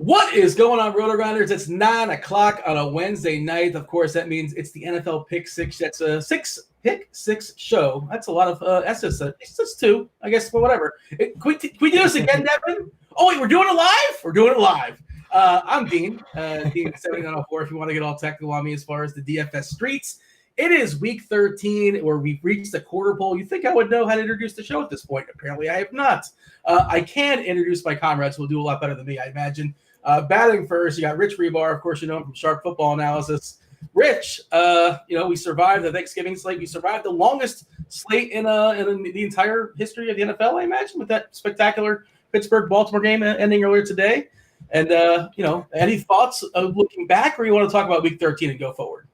What is going on, Rotogrinders? It's 9 o'clock on a Wednesday night. Of course, that means it's the NFL Pick Six. That's a pick six show. That's a lot of that's just two, I guess, but whatever. Can we do this again, Devin? Oh, wait, we're doing it live? We're doing it live. I'm Dean, Dean 7904, if you want to get all technical on me as far as the DFS streets. It is week 13 where we've reached the quarter pole. You think I would know how to introduce the show at this point. Apparently, I have not. I can introduce my comrades who will do a lot better than me, I imagine. Batting first, you got Rich Hribar. Of course, you know him from Sharp Football Analysis. Rich, we survived the Thanksgiving slate. We survived the longest slate in the entire history of the NFL, I imagine, with that spectacular Pittsburgh-Baltimore game ending earlier today. And, any thoughts of looking back, or you want to talk about week 13 and go forward?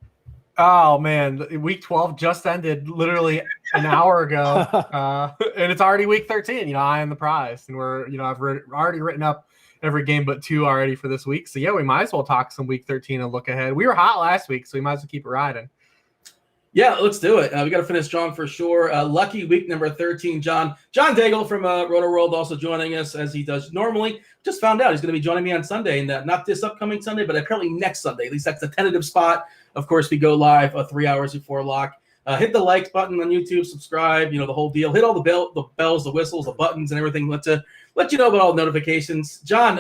Oh, man, week 12 just ended literally an hour ago, and it's already week 13. I am the prize, and I've already written up every game but two already for this week. So, yeah, we might as well talk some week 13 and look ahead. We were hot last week, so we might as well keep it riding. Yeah, let's do it. We got to finish strong for sure. Lucky week number 13, John Daigle from Roto World also joining us as he does normally. Just found out he's going to be joining me on Sunday, and not this upcoming Sunday, but apparently next Sunday. At least that's the tentative spot. Of course, we go live 3 hours before lock. Hit the like button on YouTube, subscribe, the whole deal. Hit all the bells, the whistles, the buttons, and everything. Let you know about all the notifications. John,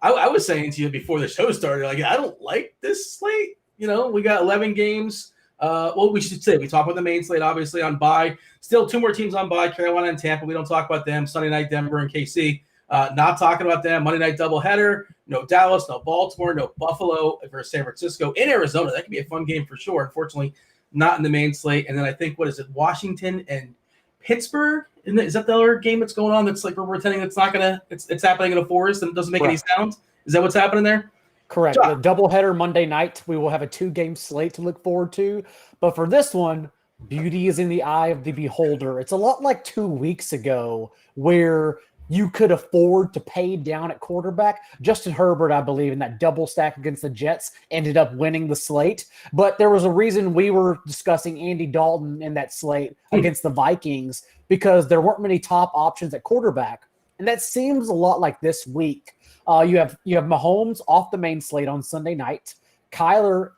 I was saying to you before the show started, I don't like this slate. We got 11 games. We should say we talk about the main slate, obviously, on bye. Still 2 more teams on bye, Carolina and Tampa. We don't talk about them. Sunday night, Denver and KC. Not talking about them. Monday night doubleheader. No Dallas, no Baltimore, no Buffalo versus San Francisco. In Arizona, that could be a fun game for sure. Unfortunately, not in the main slate. And then I think, Washington and Pittsburgh? Is that the other game that's going on that's like we're pretending it's not going to – it's happening in a forest and it doesn't make any sound? Is that what's happening there? Correct. The doubleheader Monday night. We will have a 2-game slate to look forward to. But for this one, beauty is in the eye of the beholder. It's a lot like 2 weeks ago where you could afford to pay down at quarterback. Justin Herbert, I believe, in that double stack against the Jets ended up winning the slate. But there was a reason we were discussing Andy Dalton in that slate against the Vikings because there weren't many top options at quarterback. And that seems a lot like this week. You have Mahomes off the main slate on Sunday night. Kyler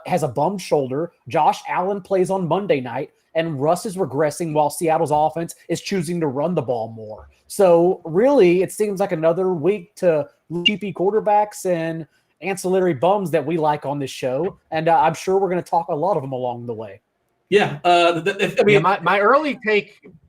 has a bum shoulder. Josh Allen plays on Monday night. And Russ is regressing while Seattle's offense is choosing to run the ball more. So really, it seems like another week to cheapy quarterbacks and ancillary bums that we like on this show. And I'm sure we're going to talk a lot of them along the way. Yeah. My early take –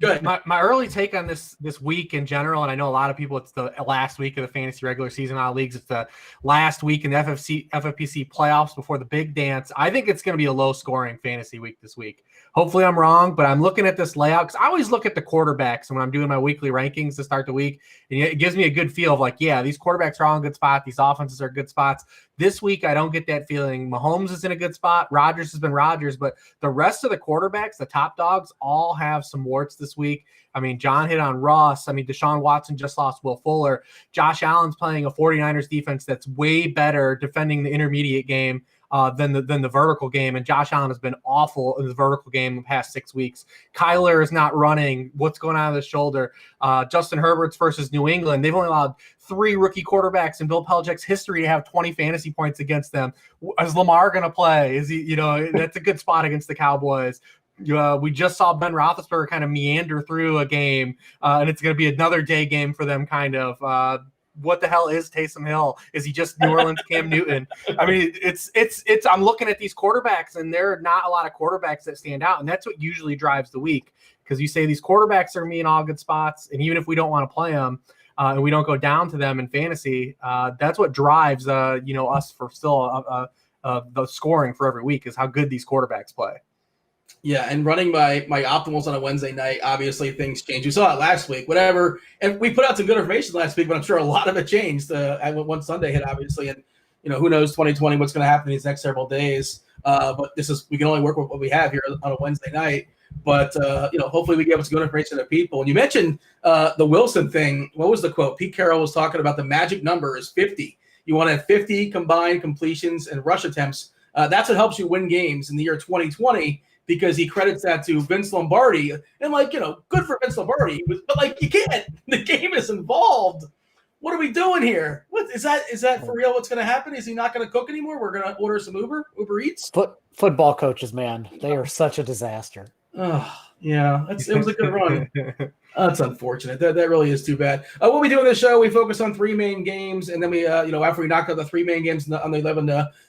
Go ahead. My early take on this week in general, and I know a lot of people, it's the last week of the fantasy regular season out of leagues. It's the last week in the FFPC playoffs before the big dance. I think it's going to be a low-scoring fantasy week this week. Hopefully I'm wrong, but I'm looking at this layout because I always look at the quarterbacks when I'm doing my weekly rankings to start the week, and it gives me a good feel of these quarterbacks are all in good spot. These offenses are good spots. This week, I don't get that feeling. Mahomes is in a good spot. Rodgers has been Rodgers, but the rest of the quarterbacks, the top dogs, all have some warts this week. John hit on Ross. Deshaun Watson just lost Will Fuller. Josh Allen's playing a 49ers defense that's way better defending the intermediate game than the vertical game, and Josh Allen has been awful in the vertical game the past 6 weeks. Kyler is not running. What's going on with his shoulder? Justin Herbert's versus New England. They've only allowed 3 rookie quarterbacks in Bill Belichick's history to have 20 fantasy points against them. Is Lamar going to play? Is he? That's a good spot against the Cowboys. We just saw Ben Roethlisberger kind of meander through a game, and it's going to be another day game for them. Kind of. What the hell is Tsam Hill? Is he just New Orleans Cam Newton? It's. I'm looking at these quarterbacks, and there are not a lot of quarterbacks that stand out, and that's what usually drives the week because you say these quarterbacks are in all good spots, and even if we don't want to play them, and we don't go down to them in fantasy, that's what drives us for still the scoring for every week is how good these quarterbacks play. Yeah, and running my optimals on a Wednesday night, obviously things change. We saw it last week, whatever. And we put out some good information last week, but I'm sure a lot of it changed when Sunday hit, obviously. And, who knows 2020, what's going to happen these next several days. But we can only work with what we have here on a Wednesday night. But, hopefully we get some good information to people. And you mentioned the Wilson thing. What was the quote? Pete Carroll was talking about the magic number is 50. You want to have 50 combined completions and rush attempts. That's what helps you win games in the year 2020. Because he credits that to Vince Lombardi. And, good for Vince Lombardi. But, you can't. The game is involved. what are we doing here? What is that? Is that for real? What's going to happen? Is he not going to cook anymore? We're going to order some Uber Eats. Football coaches, man, they are such a disaster. Oh, yeah, it was a good run. That's unfortunate. That really is too bad. What we do in this show, we focus on 3 main games, and then we, after we knock out the 3 main games on the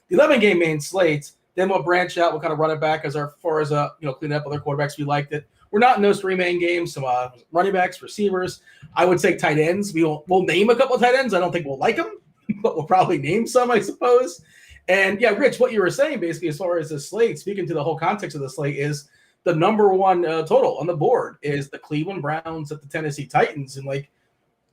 11 game main slate, then we'll branch out. We'll kind of run it back as far as clean up other quarterbacks we liked it. We're not in those 3 main games. Some running backs, receivers. I would say tight ends. We'll name a couple of tight ends. I don't think we'll like them, but we'll probably name some, I suppose. And yeah, Rich, what you were saying basically as far as the slate, speaking to the whole context of the slate, is the number one total on the board is the Cleveland Browns at the Tennessee Titans. And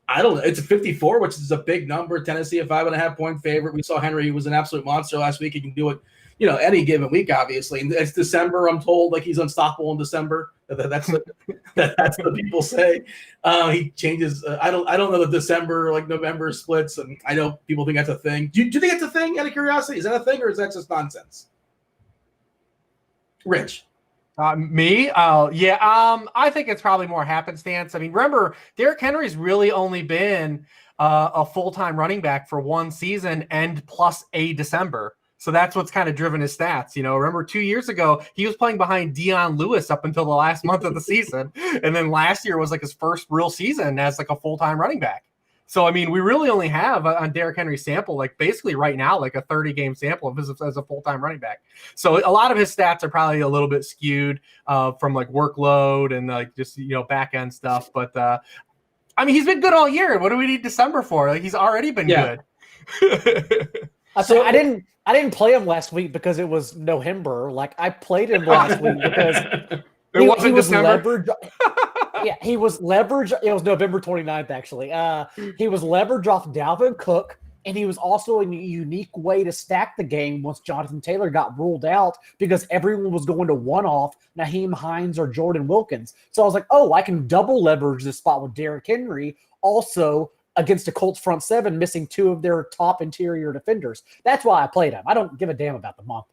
I don't know, it's a 54, which is a big number. Tennessee, a 5.5 point favorite. We saw Henry was an absolute monster last week. He can do it, any given week, obviously. And it's December, I'm told, he's unstoppable in December. That's what people say. He changes. I don't know the December, November splits. And I know people think that's a thing. Do you think it's a thing, out of curiosity? Is that a thing, or is that just nonsense? Rich. Me? Oh, yeah. I think it's probably more happenstance. I mean, remember, Derrick Henry's really only been a full-time running back for 1 season and plus a December. So that's what's kind of driven his stats. Remember 2 years ago, he was playing behind Dion Lewis up until the last month of the season. And then last year was his first real season as a full-time running back. So, I mean, we really only have on Derrick Henry's sample, basically right now, a 30-game sample of his as a full-time running back. So a lot of his stats are probably a little bit skewed from workload and just, back-end stuff. But, I mean, he's been good all year. What do we need December for? He's already been good. So I didn't play him last week because it was November. I played him last week because it wasn't December. Yeah, he was leveraged. It was November 29th, actually. He was leveraged off Dalvin Cook, and he was also a unique way to stack the game once Jonathan Taylor got ruled out because everyone was going to one-off Nyheim Hines or Jordan Wilkins. So I was like, I can double leverage this spot with Derrick Henry, also against a Colts front 7 missing 2 of their top interior defenders. That's why I played him. I don't give a damn about the month.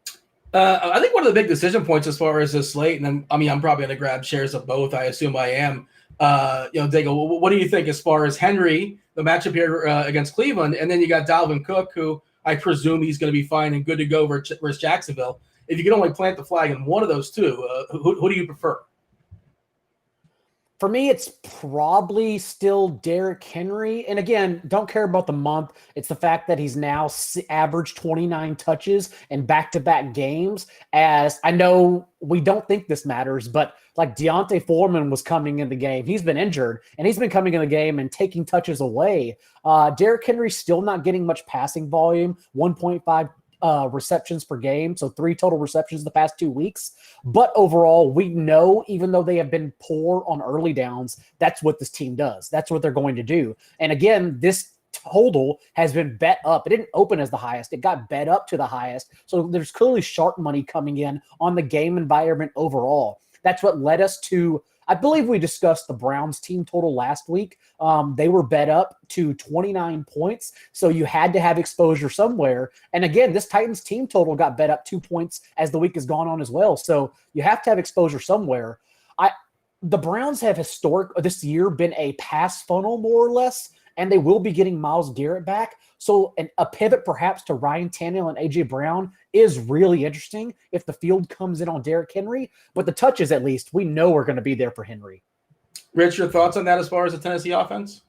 I think one of the big decision points as far as this slate, and I'm probably going to grab shares of both. I assume I am. Daigle, what do you think as far as Henry, the matchup here against Cleveland, and then you got Dalvin Cook, who I presume he's going to be fine and good to go versus Jacksonville. If you can only plant the flag in one of those two, who do you prefer? For me, it's probably still Derrick Henry. And again, don't care about the month. It's the fact that he's now averaged 29 touches in back-to-back games. As I know we don't think this matters, but Deontay Foreman was coming in the game. He's been injured, and he's been coming in the game and taking touches away. Derrick Henry's still not getting much passing volume, 1.5 receptions per game, so 3 total receptions the past 2 weeks. But overall, we know, even though they have been poor on early downs, that's what this team does. That's what they're going to do. And again, this total has been bet up. It didn't open as the highest. It got bet up to the highest. So there's clearly sharp money coming in on the game environment overall. That's what led us to, I believe we discussed the Browns team total last week. They were bet up to 29 points, so you had to have exposure somewhere. And again, this Titans team total got bet up 2 points as the week has gone on as well. So you have to have exposure somewhere. The Browns have this year been a pass funnel more or less, and they will be getting Myles Garrett back. So a pivot perhaps to Ryan Tannehill and A.J. Brown is really interesting if the field comes in on Derrick Henry. But the touches, at least, we know are going to be there for Henry. Rich, your thoughts on that as far as the Tennessee offense?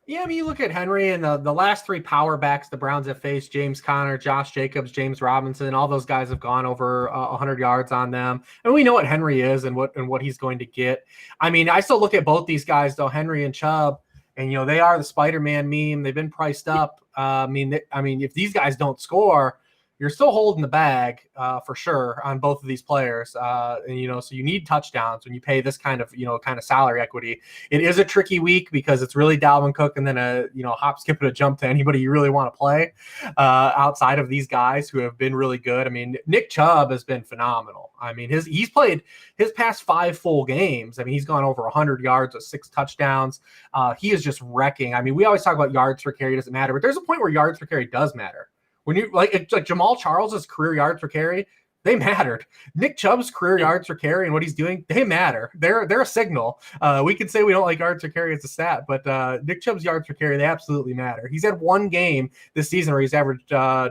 Yeah, I mean, you look at Henry and the last 3 power backs the Browns have faced, James Conner, Josh Jacobs, James Robinson, all those guys have gone over 100 yards on them. And we know what Henry is and what he's going to get. I mean, I still look at both these guys, though, Henry and Chubb, and, they are the Spider-Man meme. They've been priced up. I mean, if these guys don't score, you're still holding the bag for sure on both of these players. And, so you need touchdowns when you pay this kind of salary equity. It is a tricky week because it's really Dalvin Cook and then a hop, skip, and a jump to anybody you really want to play outside of these guys who have been really good. I mean, Nick Chubb has been phenomenal. I mean, he's played his past 5 full games. I mean, he's gone over 100 yards with 6 touchdowns. He is just wrecking. I mean, we always talk about yards per carry doesn't matter, but there's a point where yards per carry does matter. When you like Jamal Charles's career yards per carry, They mattered. Nick Chubb's career yards per carry and what he's doing, they matter. They're a signal. We can say we don't like yards per carry as a stat, but Nick Chubb's yards per carry, they absolutely matter. He's had one game this season where he's averaged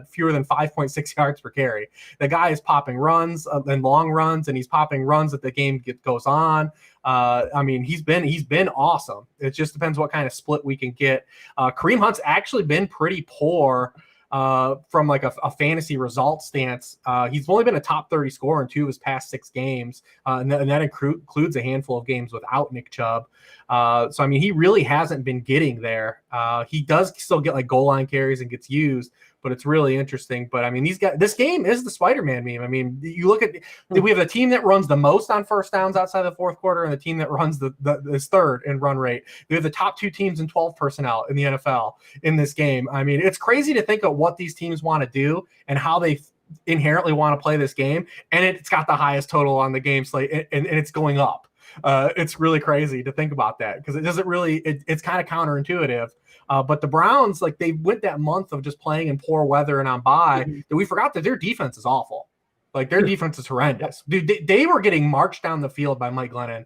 fewer than 5.6 yards per carry. The guy is popping runs and long runs, and he's popping runs that the game goes on. I mean, he's been awesome. It just depends what kind of split we can get. Kareem Hunt's actually been pretty poor from like a fantasy result stance. He's only been a top 30 scorer in 2 of his past 6 games, and that includes a handful of games without Nick Chubb. So, I mean, he really hasn't been getting there. He does still get like goal line carries and gets used, but it's really interesting. But I mean, this game is the Spider-Man meme. I mean, you look at we have a team that runs the most on first downs outside the fourth quarter, and the team that runs is third in run rate. We have the top 2 teams in 12 personnel in the NFL in this game. I mean, it's crazy to think of what these teams want to do and how they inherently want to play this game, and it's got the highest total on the game slate, and it's going up. It's really crazy to think about that because it doesn't really. It's kind of counterintuitive. But the Browns, like, they went that month of just playing in poor weather and on bye that we forgot that their defense is awful. Like, their defense is horrendous. Dude, they were getting marched down the field by Mike Glennon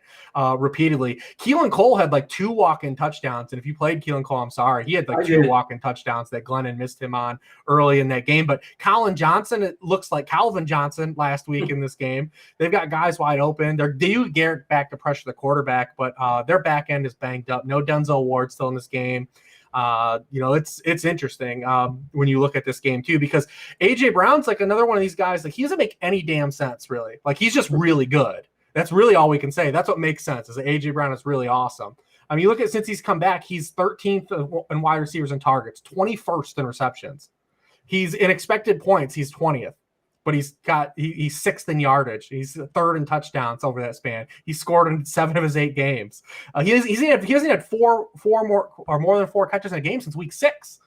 repeatedly. Keelan Cole had like 2 walk-in touchdowns. And if you played Keelan Cole, I'm sorry. He had like 2 walk-in touchdowns that Glennon missed him on early in that game. But Colin Johnson, it looks like Calvin Johnson last week in this game. They've got guys wide open. They're due Garrett back to pressure the quarterback, but their back end is banged up. No Denzel Ward still in this game. It's interesting when you look at this game too, because AJ Brown's like another one of these guys, like, he doesn't make any damn sense really. Like, he's just really good. That's really all we can say. That's what makes sense, is that AJ Brown is really awesome. I mean, you look at, since he's come back, he's 13th in wide receivers and targets, 21st in receptions. He's in expected points, he's 20th. But he's 6th in yardage. He's 3rd in touchdowns over that span. He scored in 7 of his 8 games. He hasn't had more than 4 catches in a game since week 6.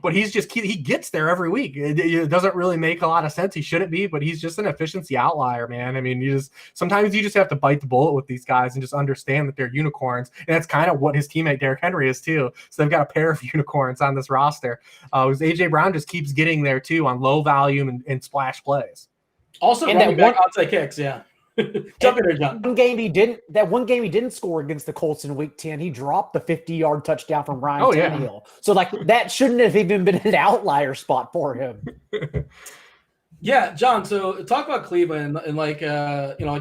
But he gets there every week. It doesn't really make a lot of sense. He shouldn't be, but he's just an efficiency outlier, man. I mean, sometimes you just have to bite the bullet with these guys and just understand that they're unicorns. And that's kind of what his teammate Derrick Henry is too. So they've got a pair of unicorns on this roster. Because AJ Brown just keeps getting there too on low volume and splash plays. Also, running back outside kicks, yeah. Jump in there, John. One game he didn't score against the Colts in Week 10. He dropped the 50-yard touchdown from Ryan Tannehill. Yeah. So, like, that shouldn't have even been an outlier spot for him. Yeah, John. So talk about Cleveland and like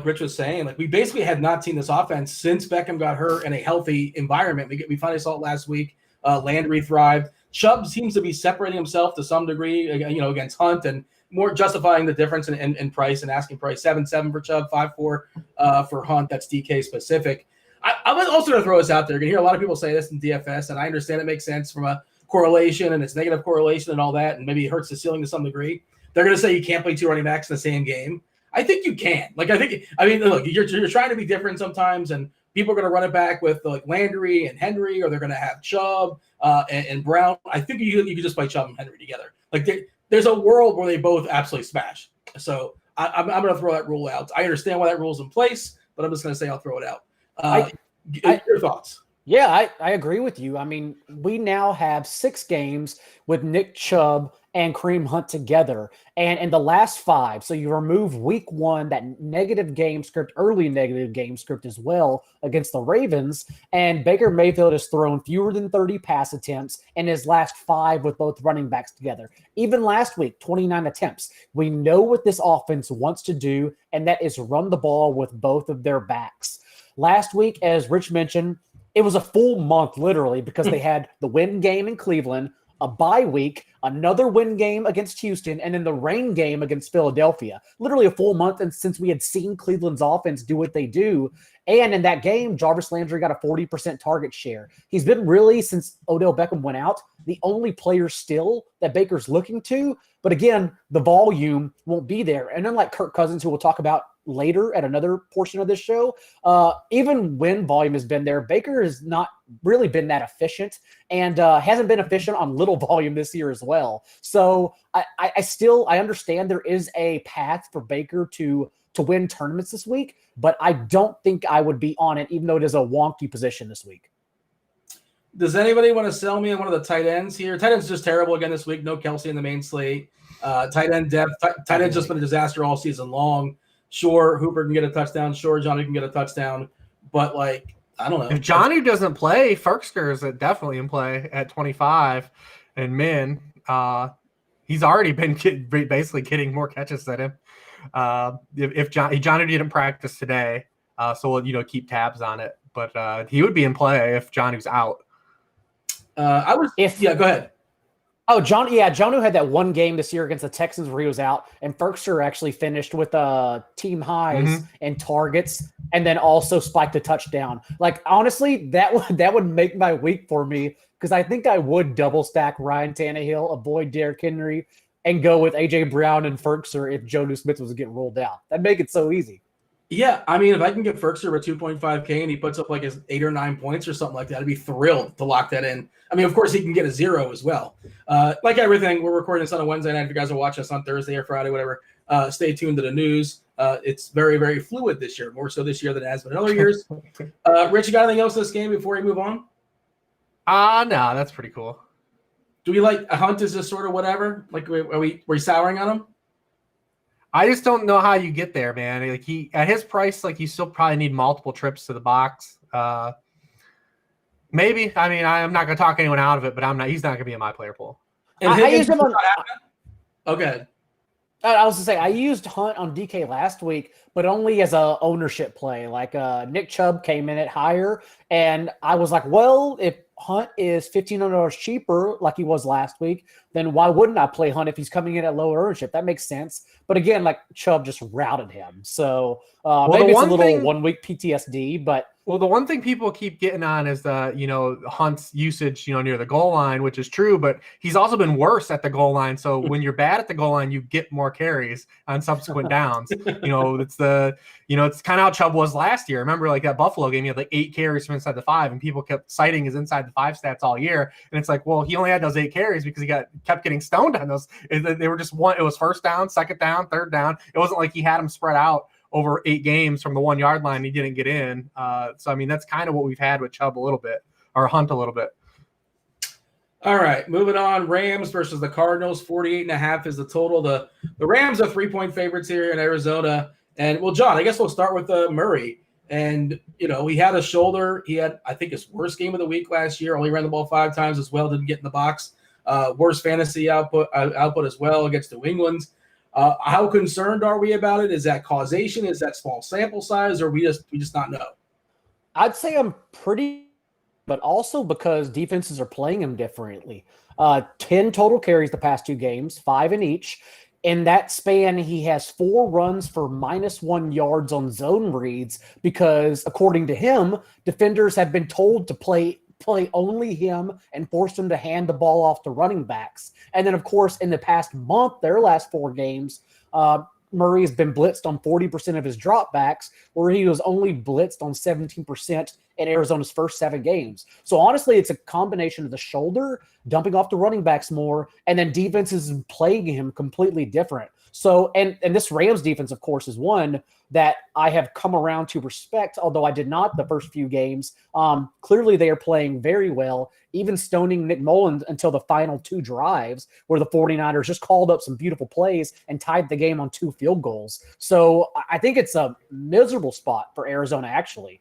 Rich was saying, like, we basically had not seen this offense since Beckham got hurt in a healthy environment. We finally saw it last week. Landry thrived. Chubb seems to be separating himself to some degree, against Hunt, and more justifying the difference in price and asking price. 7.7 for Chubb, 5.4 for Hunt. That's DK specific. I'm also going to throw this out there. You're going to hear a lot of people say this in DFS, and I understand it makes sense from a correlation, and it's negative correlation and all that, and maybe it hurts the ceiling to some degree. They're going to say you can't play 2 running backs in the same game. I think you can. Look, you're trying to be different sometimes, and people are going to run it back with like Landry and Henry, or they're going to have Chubb and Brown. I think you can just play Chubb and Henry together. Like, there's a world where they both absolutely smash. So I'm going to throw that rule out. I understand why that rule's in place, but I'm just going to say I'll throw it out. Your thoughts? Yeah, I agree with you. I mean, we now have 6 games with Nick Chubb and Kareem Hunt together. And in the last 5, so you remove week 1, that early negative game script as well against the Ravens, and Baker Mayfield has thrown fewer than 30 pass attempts in his last 5 with both running backs together. Even last week, 29 attempts. We know what this offense wants to do, and that is run the ball with both of their backs. Last week, as Rich mentioned, it was a full month, literally, because they had the win game in Cleveland, a bye week, another win game against Houston, and then the rain game against Philadelphia. Literally a full month, and since we had seen Cleveland's offense do what they do, and in that game, Jarvis Landry got a 40% target share. He's been really, since Odell Beckham went out, the only player still that Baker's looking to. But again, the volume won't be there. And unlike Kirk Cousins, who we'll talk about later at another portion of this show, even when volume has been there, Baker has not really been that efficient, and hasn't been efficient on little volume this year as well. So I understand there is a path for Baker to win tournaments this week, but I don't think I would be on it, even though it is a wonky position this week. Does anybody want to sell me on one of the tight ends here? Tight ends just terrible again this week. No Kelsey in the main slate. Tight end depth. Tight end's just been a disaster all season long. Sure, Hooper can get a touchdown. Sure, Johnny can get a touchdown. But, like, I don't know. If Johnny doesn't play, Ferksker is definitely in play at 25. And Min, he's already been basically getting more catches than him. If Johnny didn't practice today, so we'll keep tabs on it. But he would be in play if Johnny's out. Go ahead. Oh, Jonnu had that one game this year against the Texans where he was out, and Ferkster actually finished with team highs and targets, and then also spiked a touchdown. Like, honestly, that would make my week for me, because I think I would double stack Ryan Tannehill, avoid Derrick Henry, and go with A.J. Brown and Ferkster if Jonnu Smith was to get rolled out. That'd make it so easy. Yeah, I mean, if I can get Ferkster with 2.5K and he puts up like his 8 or 9 points or something like that, I'd be thrilled to lock that in. I mean, of course, he can get a 0 as well. Like everything, we're recording this on a Wednesday night. If you guys are watching us on Thursday or Friday, whatever, stay tuned to the news. It's very, very fluid this year, more so this year than it has been in other years. Rich, you got anything else in this game before we move on? No, that's pretty cool. Do we like Hunt is just sort of whatever? Like, are we souring on him? I just don't know how you get there, man. Like, he at his price, like, you still probably need multiple trips to the box. Maybe. I mean, I'm not going to talk anyone out of it, but he's not going to be in my player pool. I used him on. Okay. I was going to say, I used Hunt on DK last week, but only as a ownership play. Like, Nick Chubb came in at higher, and I was like, well, if Hunt is $1,500 cheaper like he was last week, then why wouldn't I play Hunt if he's coming in at lower ownership? That makes sense. But again, like, Chubb just routed him. So maybe it's a little 1 week PTSD, but. Well, the one thing people keep getting on is Hunt's usage, near the goal line, which is true, but he's also been worse at the goal line. So when you're bad at the goal line, you get more carries on subsequent downs. It's kind of how Chubb was last year. Remember, like, that Buffalo game, he had like 8 carries from inside the 5, and people kept citing his inside the 5 stats all year. And it's like, well, he only had those 8 carries because he kept getting stoned on those. They were just it was first down, second down, third down. It wasn't like he had them spread out over 8 games from the 1 yard line. He didn't get in. So, I mean, that's kind of what we've had with Chubb a little bit, or Hunt a little bit. All right, moving on. Rams versus the Cardinals. 48.5 is the total. The Rams are 3-point favorites here in Arizona. And, well, John, I guess we'll start with Murray. And, he had a shoulder. He had, I think, his worst game of the week last year. Only ran the ball 5 times as well. Didn't get in the box. Worst fantasy output as well against New England. How concerned are we about it? Is that causation? Is that small sample size? Or we just not know? I'd say I'm pretty, but also because defenses are playing him differently. 10 total carries the past 2 games, 5 in each. In that span, he has 4 runs for -1 yards on zone reads because, according to him, defenders have been told to play only him and force him to hand the ball off to running backs. And then, of course, in the past month, their last 4 games, Murray has been blitzed on 40% of his dropbacks, where he was only blitzed on 17% in Arizona's first 7 games. So honestly, it's a combination of the shoulder, dumping off the running backs more, and then defenses playing him completely different. So, and this Rams defense, of course, is one that I have come around to respect, although I did not the first few games. Clearly, they are playing very well, even stoning Nick Mullins until the final 2 drives, where the 49ers just called up some beautiful plays and tied the game on 2 field goals. So I think it's a miserable spot for Arizona, actually.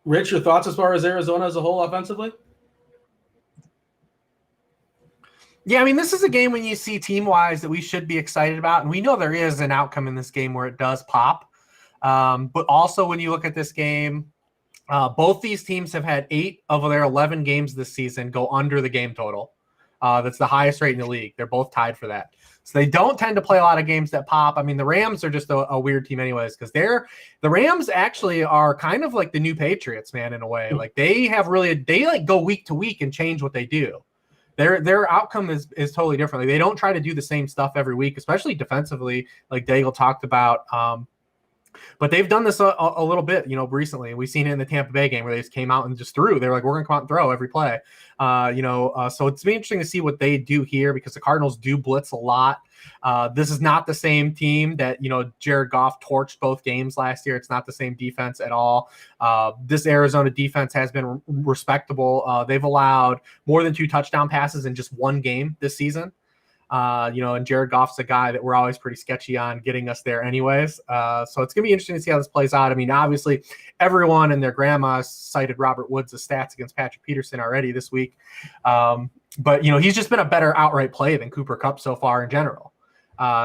Rich, your thoughts as far as Arizona as a whole offensively? Yeah, I mean, this is a game when you see team-wise that we should be excited about, and we know there is an outcome in this game where it does pop. But also when you look at this game, both these teams have had 8 of their 11 games this season go under the game total. That's the highest rate in the league. They're both tied for that. So they don't tend to play a lot of games that pop. I mean, the Rams are just a weird team anyways, because the Rams actually are kind of like the new Patriots, man, in a way. Like, they go week to week and change what they do. Their outcome is totally different. Like, they don't try to do the same stuff every week, especially defensively, like Daigle talked about. But they've done this a little bit, recently. We've seen it in the Tampa Bay game where they just came out and just threw. They're like, we're going to come out and throw every play. So it's been interesting to see what they do here because the Cardinals do blitz a lot. This is not the same team that, Jared Goff torched both games last year. It's not the same defense at all. This Arizona defense has been respectable. They've allowed more than 2 touchdown passes in just 1 game this season. And Jared Goff's a guy that we're always pretty sketchy on getting us there anyways. So it's going to be interesting to see how this plays out. I mean, obviously, everyone and their grandma cited Robert Woods' stats against Patrick Peterson already this week. But he's just been a better outright play than Cooper Kupp so far in general.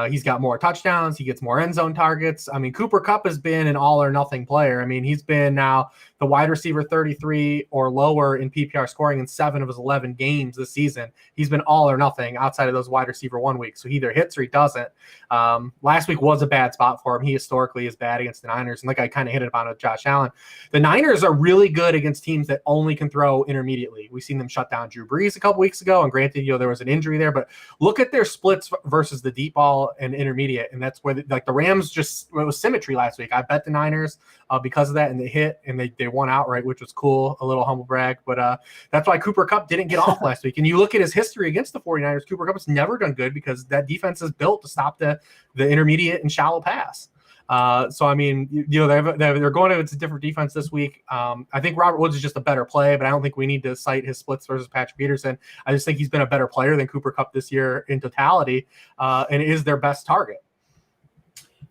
He's got more touchdowns. He gets more end zone targets. I mean, Cooper Kupp has been an all or nothing player. I mean, he's been now the wide receiver 33 or lower in PPR scoring in 7 of his 11 games this season. He's been all or nothing outside of those wide receiver 1 weeks. So he either hits or he doesn't. Last week was a bad spot for him. He historically is bad against the Niners. And like I kind of hit it on with Josh Allen, the Niners are really good against teams that only can throw intermediately. We've seen them shut down Drew Brees a couple weeks ago. And granted, there was an injury there, but look at their splits versus the deep ball and intermediate. And that's where the Rams it was symmetry last week. I bet the Niners because of that, and they hit and they won outright, which was cool, a little humble brag. But that's why Cooper Kupp didn't get off last week. And you look at his history against the 49ers, Cooper Kupp has never done good because that defense is built to stop the intermediate and shallow pass. So, I mean, they're going to, it's a different defense this week. I think Robert Woods is just a better play, but I don't think we need to cite his splits versus Patrick Peterson. I just think he's been a better player than Cooper Kupp this year in totality, and is their best target.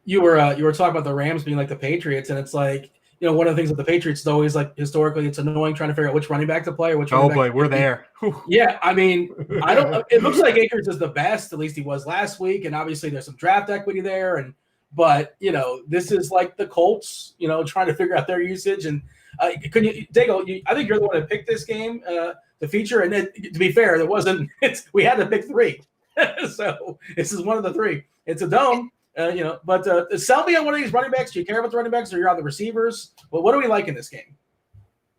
You were talking about the Rams being like the Patriots, and it's like, one of the things with the Patriots is always like historically it's annoying trying to figure out which running back to play or which. Oh boy, we're there. Yeah, I mean, I don't. It looks like Akers is the best. At least he was last week, and obviously there's some draft equity there. But this is like the Colts, trying to figure out their usage. And could you, Daigle? I think you're the one that picked this game to feature. And to be fair, there wasn't. We had to pick 3, so this is one of the 3. It's a dome. But sell me on one of these running backs. Do you care about the running backs or you're on the receivers? Well, what do we like in this game?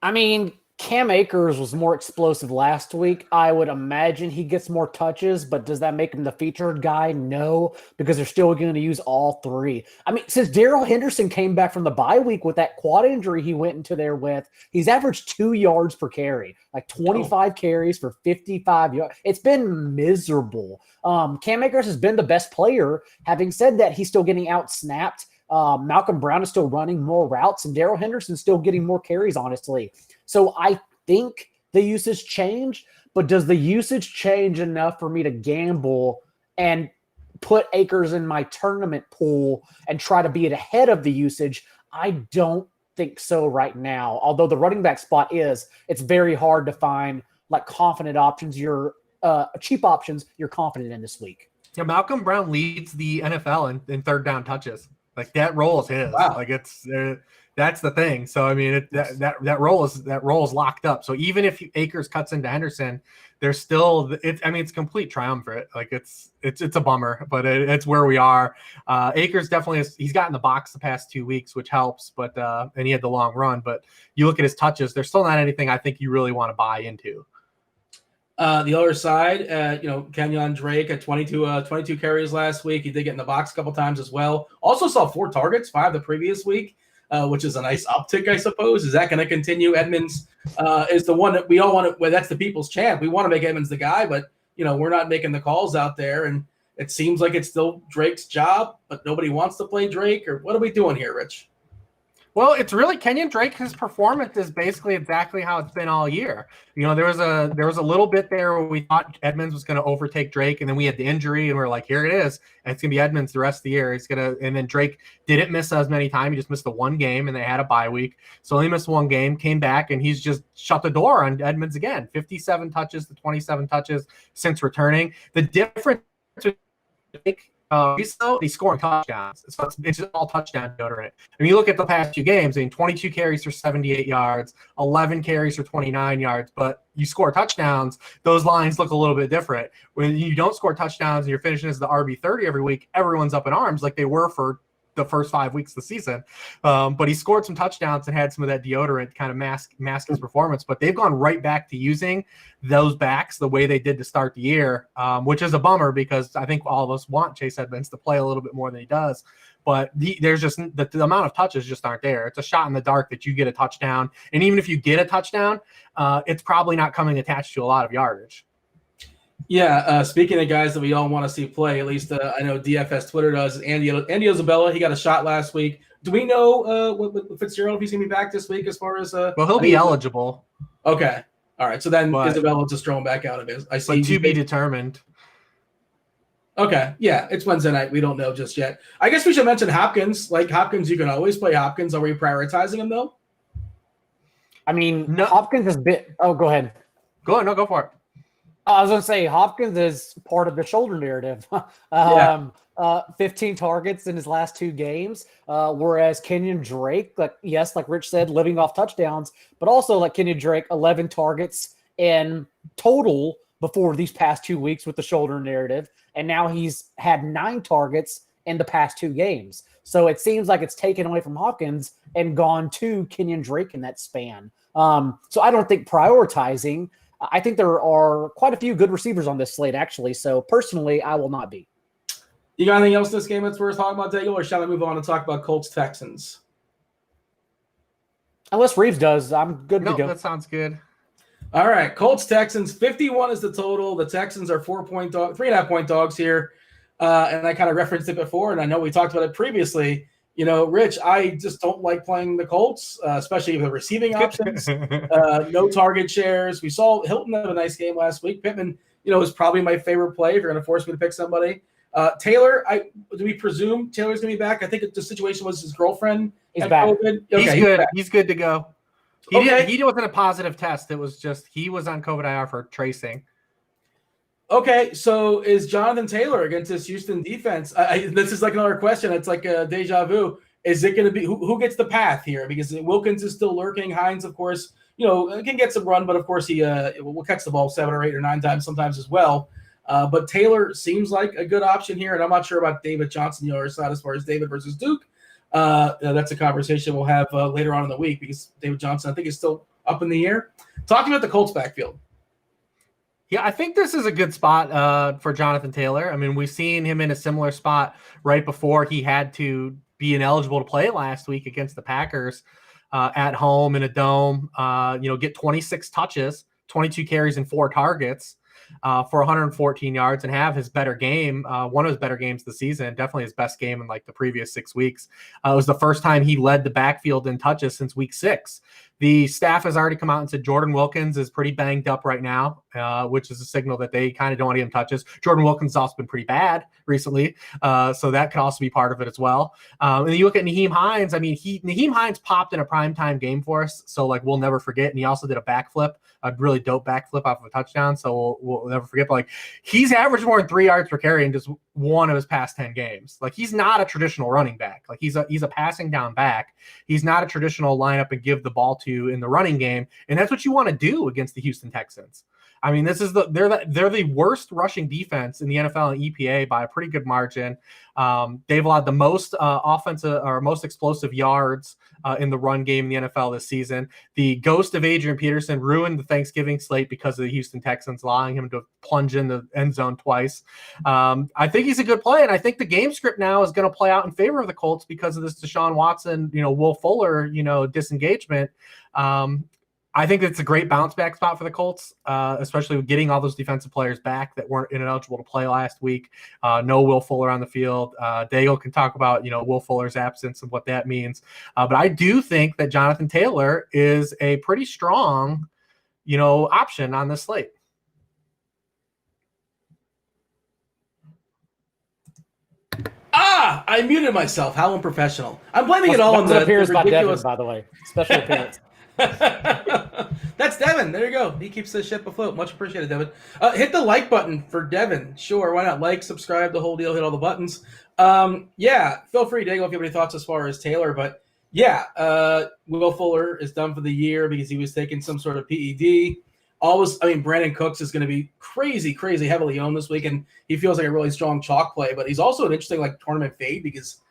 I mean, Cam Akers was more explosive last week. I would imagine he gets more touches, but does that make him the featured guy? No, because they're still going to use all 3. I mean, since Darrell Henderson came back from the bye week with that quad injury he went into there with, he's averaged 2 yards per carry, like 25 carries for 55 yards. It's been miserable. Cam Akers has been the best player. Having said that, he's still getting out-snapped. Malcolm Brown is still running more routes, and Darrell Henderson's still getting more carries, honestly. So I think the usage changed, but does the usage change enough for me to gamble and put Akers in my tournament pool and try to be ahead of the usage? I don't think so right now. Although the running back spot it's very hard to find like confident options. Cheap options you're confident in this week. Yeah, Malcolm Brown leads the NFL in third down touches. Like that role is his. Wow. Like that's the thing. So I mean, that role is locked up. So even if Akers cuts into Henderson, there's still it's complete triumvirate. Like it's a bummer, but it's where we are. Akers definitely he's got in the box the past 2 weeks, which helps. But and he had the long run. But you look at his touches, there's still not anything I think you really want to buy into. The other side, Kenyon Drake at 22 carries last week. He did get in the box a couple times as well. Also saw 4 targets, 5 the previous week, which is a nice uptick, I suppose. Is that going to continue? Edmonds is the one that we all want to. Well, that's the people's champ. We want to make Edmonds the guy, but we're not making the calls out there, and it seems like it's still Drake's job, but nobody wants to play Drake. Or what are we doing here, Rich? Well, it's really Kenyon Drake. His performance is basically exactly how it's been all year. There was a little bit there where we thought Edmonds was going to overtake Drake, and then we had the injury, and we're like, here it is, and it's going to be Edmonds the rest of the year. And then Drake didn't miss as many times. He just missed the 1 game, and they had a bye week, so he missed 1 game, came back, and he's just shut the door on Edmonds again. 57 touches to 27 touches since returning. The difference with Drake. He's scoring touchdowns, so it's just all touchdown deodorant. I mean, you look at the past 2 games. 22 carries for 78 yards, 11 carries for 29 yards, but you score touchdowns. Those lines look a little bit different. When you don't score touchdowns and you're finishing as the RB30 every week, everyone's up in arms like they were for the first 5 weeks of the season. But he scored some touchdowns and had some of that deodorant kind of mask his performance. But they've gone right back to using those backs the way they did to start the year, which is a bummer because I think all of us want Chase Edmonds to play a little bit more than he does. But there's just the amount of touches just aren't there. It's a shot in the dark that you get a touchdown. And even if you get a touchdown, it's probably not coming attached to a lot of yardage. Yeah, speaking of guys that we all want to see play, at least I know DFS Twitter does. Andy Isabella, he got a shot last week. Do we know what Fitzgerald, if he's going to be back this week as far as well, he'll be eligible. Okay. All right. So then Isabella just throw him back out of his. I see. But to be determined. Okay, yeah, it's Wednesday night. We don't know just yet. I guess we should mention Hopkins. Like Hopkins, you can always play Hopkins. Are we prioritizing him though? I mean, no. Hopkins has been. Oh, go ahead. Go ahead. No, go for it. I was going to say Hopkins is part of the shoulder narrative. 15 targets in his last 2 games, whereas Kenyon Drake, like Rich said, living off touchdowns, but also like Kenyon Drake, 11 targets in total before these past 2 weeks with the shoulder narrative, and now he's had 9 targets in the past 2 games. So it seems like it's taken away from Hopkins and gone to Kenyon Drake in that span. So I don't think prioritizing. I think there are quite a few good receivers on this slate, actually. So personally, I will not be. You got anything else in this game that's worth talking about, Daigle, or shall I move on and talk about Colts Texans? Unless Reeves does, I'm good to go. That sounds good. All right, Colts Texans, 51 is the total. The Texans are 3.5-point dogs here. And I kind of referenced it before, and I know we talked about it previously. You know, Rich, I just don't like playing the Colts, especially with the receiving options. No target shares. We saw Hilton have a nice game last week. Pittman, is probably my favorite play if you're going to force me to pick somebody. Taylor, do we presume Taylor's going to be back? I think the situation was his girlfriend. He's back. Okay, he's good. Back. He's good to go. He wasn't a positive test. It was just he was on COVID IR for tracing. Okay, so is Jonathan Taylor against this Houston defense? This is like another question. It's like a deja vu. Is it going to be who gets the path here? Because Wilkins is still lurking. Hines, of course, can get some run, but of course he will catch the ball 7 or 8 or 9 times sometimes as well. But Taylor seems like a good option here, and I'm not sure about David Johnson, or not as far as David versus Duke. That's a conversation we'll have later on in the week because David Johnson, I think, is still up in the air. Talking about the Colts backfield. Yeah, I think this is a good spot for Jonathan Taylor. I mean, we've seen him in a similar spot right before he had to be ineligible to play last week against the Packers at home in a dome. Get 26 touches, 22 carries, and 4 targets for 114 yards and have his better game, one of his better games of the season, definitely his best game in like the previous 6 weeks. It was the first time he led the backfield in touches since week 6. The staff has already come out and said Jordan Wilkins is pretty banged up right now, which is a signal that they kind of don't want to give him touches. Jordan Wilkins has also been pretty bad recently, so that could also be part of it as well. And then you look at Nyheim Hines. I mean, Nyheim Hines popped in a primetime game for us, so like we'll never forget. And he also did a backflip, a really dope backflip off of a touchdown, so we'll never forget. But like he's averaged more than 3 yards per carry in just one of his past 10 games. Like he's not a traditional running back. Like he's a passing down back. He's not a traditional lineup and give the ball to in the running game, and that's what you want to do against the Houston Texans. I mean, this is they're the worst rushing defense in the NFL and EPA by a pretty good margin. They've allowed the most offensive or most explosive yards in the run game in the NFL this season. The ghost of Adrian Peterson ruined the Thanksgiving slate because of the Houston Texans, allowing him to plunge in the end zone twice. I think he's a good play, and I think the game script now is going to play out in favor of the Colts because of this Deshaun Watson, Will Fuller, disengagement. I think it's a great bounce back spot for the Colts, especially with getting all those defensive players back that weren't ineligible to play last week. No Will Fuller on the field. Daigle can talk about, Will Fuller's absence and what that means. But I do think that Jonathan Taylor is a pretty strong, option on this slate. I muted myself. How unprofessional. I'm blaming it all on the appearance by ridiculous. Devin, by the way. Special appearance. That's Devin. There you go. He keeps the ship afloat. Much appreciated, Devin. Hit the like button for Devin. Sure, why not? Like, subscribe, the whole deal. Hit all the buttons. Feel free, Daigle, if you have any thoughts as far as Taylor. But Will Fuller is done for the year because he was taking some sort of PED. Brandon Cooks is going to be crazy heavily owned this week, and he feels like a really strong chalk play. But he's also an interesting tournament fade because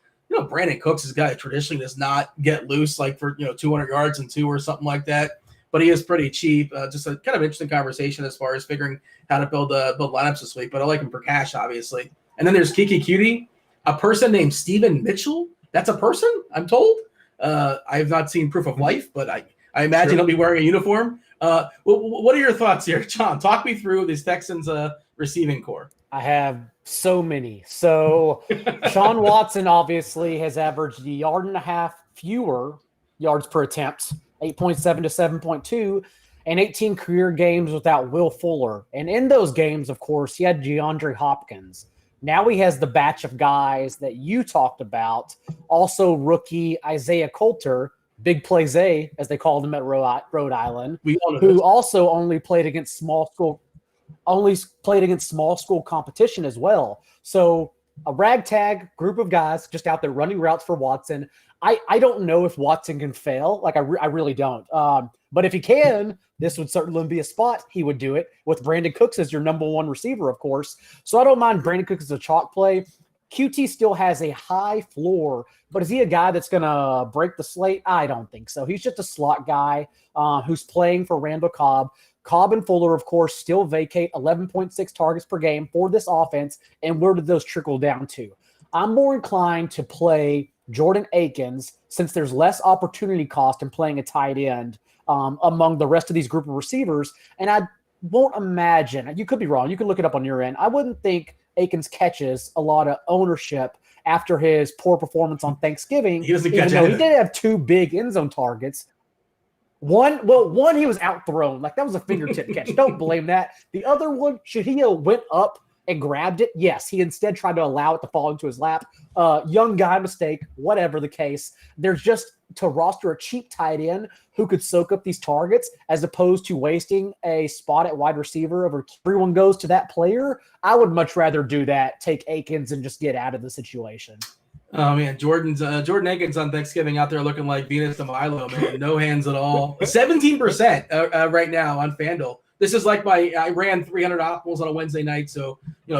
Brandon Cooks is a guy that traditionally does not get loose for 200 yards and 2 or something like that. But he is pretty cheap. Just a kind of interesting conversation as far as figuring how to build lineups this week. But I like him for cash, obviously. And then there's Kiki Cutie, a person named Steven Mitchell. That's a person, I'm told. I have not seen proof of life, but I imagine he'll be wearing a uniform. What are your thoughts here, John? Talk me through this Texans receiving core. I have so many. So Sean Watson obviously has averaged 1.5 yards fewer yards per attempt, 8.7 to 7.2, and 18 career games without Will Fuller. And in those games, of course, he had DeAndre Hopkins. Now he has the batch of guys that you talked about. Also, rookie Isaiah Coulter, Big Play Zay, as they called him at Rhode Island, who also only played against small school competition as well. So a ragtag group of guys just out there running routes for Watson. I don't know if Watson can fail. Like, I really don't. But if he can, this would certainly be a spot he would do it with Brandon Cooks as your number one receiver, of course. So I don't mind Brandon Cooks as a chalk play. QT still has a high floor, but is he a guy that's going to break the slate? I don't think so. He's just a slot guy who's playing for Randall Cobb. Cobb and Fuller, of course, still vacate 11.6 targets per game for this offense. And where did those trickle down to? I'm more inclined to play Jordan Akins since there's less opportunity cost in playing a tight end among the rest of these group of receivers. And I won't imagine, you could be wrong, you can look it up on your end, I wouldn't think Akins catches a lot of ownership after his poor performance on Thanksgiving. He doesn't catch anything. He did have 2 big end zone targets. One he was outthrown. Like, that was a fingertip catch. Don't blame that. The other one, Shahia went up and grabbed it. Yes, he instead tried to allow it to fall into his lap. Young guy mistake, whatever the case. There's just to roster a cheap tight end who could soak up these targets as opposed to wasting a spot at wide receiver over everyone goes to that player. I would much rather do that, take Akins and just get out of the situation. Oh man, Jordan Akins on Thanksgiving out there looking like Venus de Milo, man. No hands at all. 17% right now on Fanduel. This is like I ran 300 optimals on a Wednesday night, so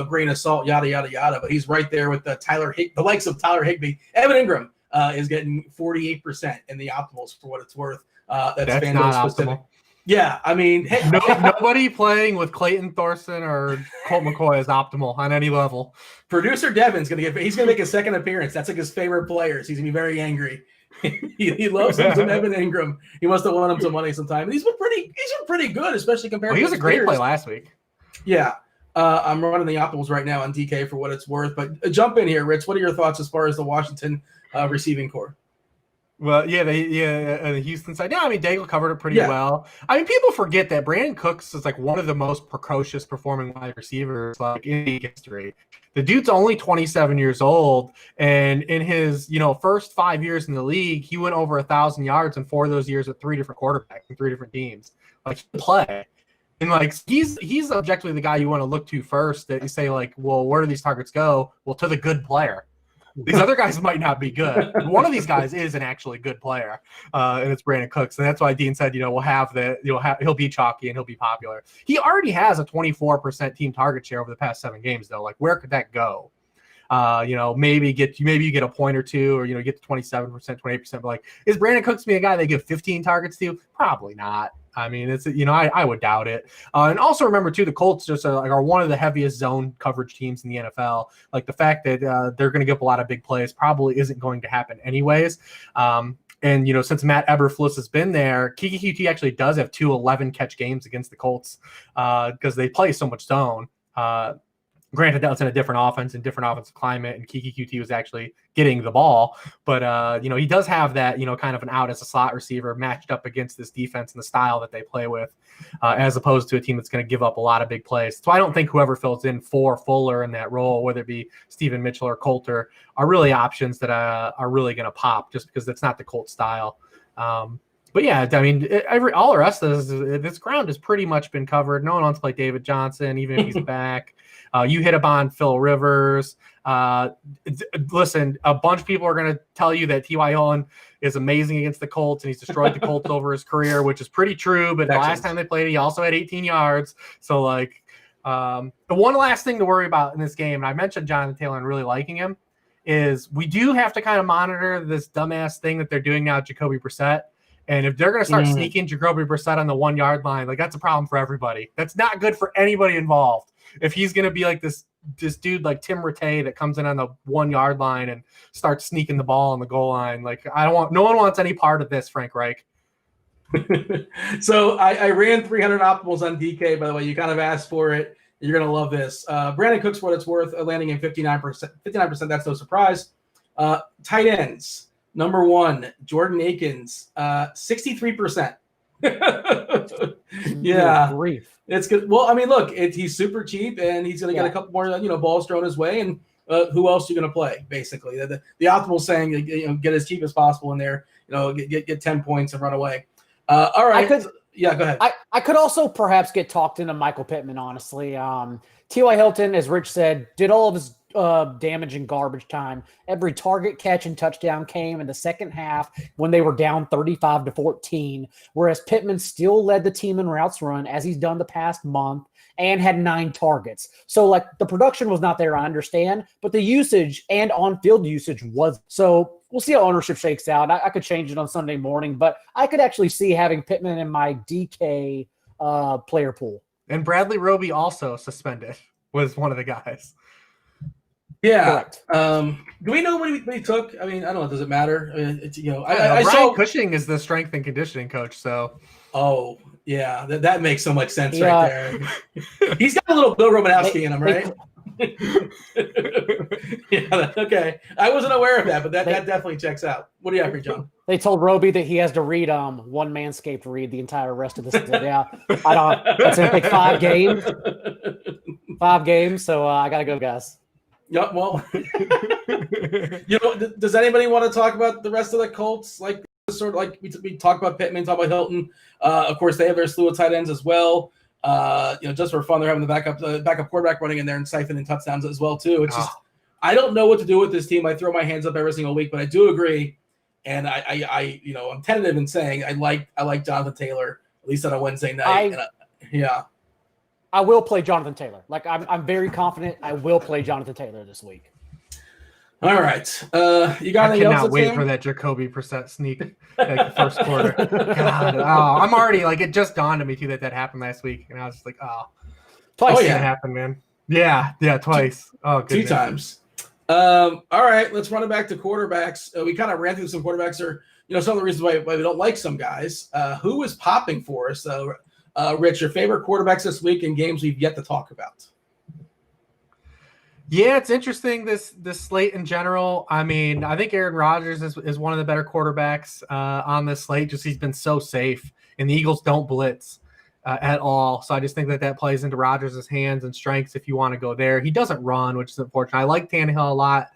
grain of salt, yada yada yada. But he's right there with the likes of Tyler Higbee. Evan Ingram is getting 48% in the optimals for what it's worth. That's Fanduel not specific. Optimal. Yeah, I mean, hey, nobody playing with Clayton Thorson or Colt McCoy is optimal on any level. Producer Devin's he's gonna make his second appearance. That's like his favorite players. He's gonna be very angry. he loves him some Evan Ingram. He must have won him some money sometime. And he's been pretty good, especially compared to he was a great play last week. Yeah. I'm running the optimals right now on DK for what it's worth. But jump in here, Rich. What are your thoughts as far as the Washington receiving core? Well, the Houston side. Yeah, I mean, Daigle covered it pretty well. I mean, people forget that Brandon Cooks is like one of the most precocious performing wide receivers like in league history. The dude's only 27 years old, and in his first 5 years in the league, he went over 1,000 yards in 4 of those years with 3 different quarterbacks and 3 different teams. Like, he can play. And like he's objectively the guy you want to look to first. That you say like, well, where do these targets go? Well, to the good player. These other guys might not be good. One of these guys is an actually good player, and it's Brandon Cooks. And that's why Dean said, he'll be chalky and he'll be popular. He already has a 24% team target share over the past 7 games, though. Like, where could that go? Maybe you get a point or two, or get to 27%, 28%. But like, is Brandon Cooks be a guy they give 15 targets to? Probably not. I mean, it's I would doubt it. And also remember too, the Colts just are one of the heaviest zone coverage teams in the NFL. Like, the fact that they're going to give up a lot of big plays probably isn't going to happen anyways. And since Matt Eberflus has been there, Kiki QT actually does have 2 11-catch games against the Colts because they play so much zone. Granted, that was in a different offense and different offensive climate, and Kiki QT was actually getting the ball. But, he does have that, kind of an out as a slot receiver matched up against this defense and the style that they play with, as opposed to a team that's going to give up a lot of big plays. So I don't think whoever fills in for Fuller in that role, whether it be Steven Mitchell or Coulter, are really options that are really going to pop just because that's not the Colt style. But yeah, I mean, all the rest of this ground has pretty much been covered. No one wants to play David Johnson, even if he's back. You hit up on Phil Rivers. Listen, a bunch of people are going to tell you that T.Y. Hilton is amazing against the Colts, and he's destroyed the Colts over his career, which is pretty true. But the last time they played, he also had 18 yards. So, like, the one last thing to worry about in this game, and I mentioned Jonathan Taylor and really liking him, is we do have to kind of monitor this dumbass thing that they're doing now, Jacoby Brissett. And if they're going to start sneaking Jacoby Brissett on the 1-yard line, like, that's a problem for everybody. That's not good for anybody involved. If he's going to be like this dude like Tim Rattay that comes in on the 1-yard line and starts sneaking the ball on the goal line, like, no one wants any part of this, Frank Reich. So I ran 300 optimals on DK, by the way. You kind of asked for it. You're going to love this. Brandon Cooks, what it's worth, landing in 59%. 59%, that's no surprise. Tight ends. Number 1, Jordan Akins, 63%. Yeah, grief. It's good. Well, I mean, look, he's super cheap, and he's going to get a couple more, balls thrown his way. And who else are you going to play? Basically, the optimal saying, get as cheap as possible in there. Get 10 points and run away. All right. Go ahead. I could also perhaps get talked into Michael Pittman. Honestly, T.Y. Hilton, as Rich said, did all of his damage in garbage time. Every target, catch, and touchdown came in the second half when they were down 35-14, whereas Pittman still led the team in routes run, as he's done the past month, and had 9 targets. So, the production was not there, I understand, but the usage and on-field usage was. So we'll see how ownership shakes out. I could change it on Sunday morning, but I could actually see having Pittman in my DK player pool. And Bradley Roby also suspended, was one of the guys. Yeah. Do we know what he took? I mean, I don't know. Does it matter? I mean, I Brian Cushing is the strength and conditioning coach. So. Oh yeah, that makes so much sense right there. He's got a little Bill Romanowski in him, right? Yeah. Okay. I wasn't aware of that, but that definitely checks out. What do you have for John? They told Roby that he has to read one Manscaped read the entire rest of the season. Yeah, I don't. That's gonna take 5 games. 5 games. So I gotta go, guys. Yeah, well, does anybody want to talk about the rest of the Colts? Like, sort of like we talk about Pittman, talk about Hilton. Of course, they have their slew of tight ends as well. Just for fun, they're having the backup quarterback running in there and siphoning touchdowns as well too. It's just I don't know what to do with this team. I throw my hands up every single week, but I do agree, and I'm tentative in saying I like Jonathan Taylor, at least on a Wednesday night. I will play Jonathan Taylor. I'm very confident I will play Jonathan Taylor this week. All right. You got anything else? I cannot wait for that Jacoby Brissett sneak the first quarter. God, I'm already it just dawned on me too that happened last week, and I was just like, twice. It happened, man. Yeah, twice. Oh, goodness. 2 times. All right, let's run it back to quarterbacks. We kind of ran through some quarterbacks, or some of the reasons why we don't like some guys. Who is popping for us? Rich, your favorite quarterbacks this week in games we've yet to talk about? Yeah, it's interesting, this slate in general. I mean, I think Aaron Rodgers is one of the better quarterbacks on this slate. Just he's been so safe, and the Eagles don't blitz at all. So I just think that plays into Rodgers' hands and strengths if you want to go there. He doesn't run, which is unfortunate. I like Tannehill a lot,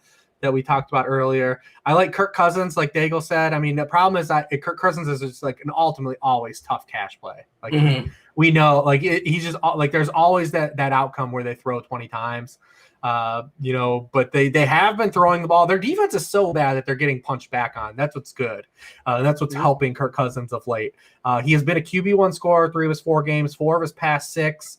that we talked about earlier. I like Kirk Cousins, like Daigle said. I mean, the problem is that Kirk Cousins is just an ultimately always tough cash play. We know, he's just there's always that outcome where they throw 20 times. But they have been throwing the ball. Their defense is so bad that they're getting punched back on. That's what's good. That's what's helping Kirk Cousins of late. He has been a QB1 scorer 3 of his 4 games, 4 of his past 6.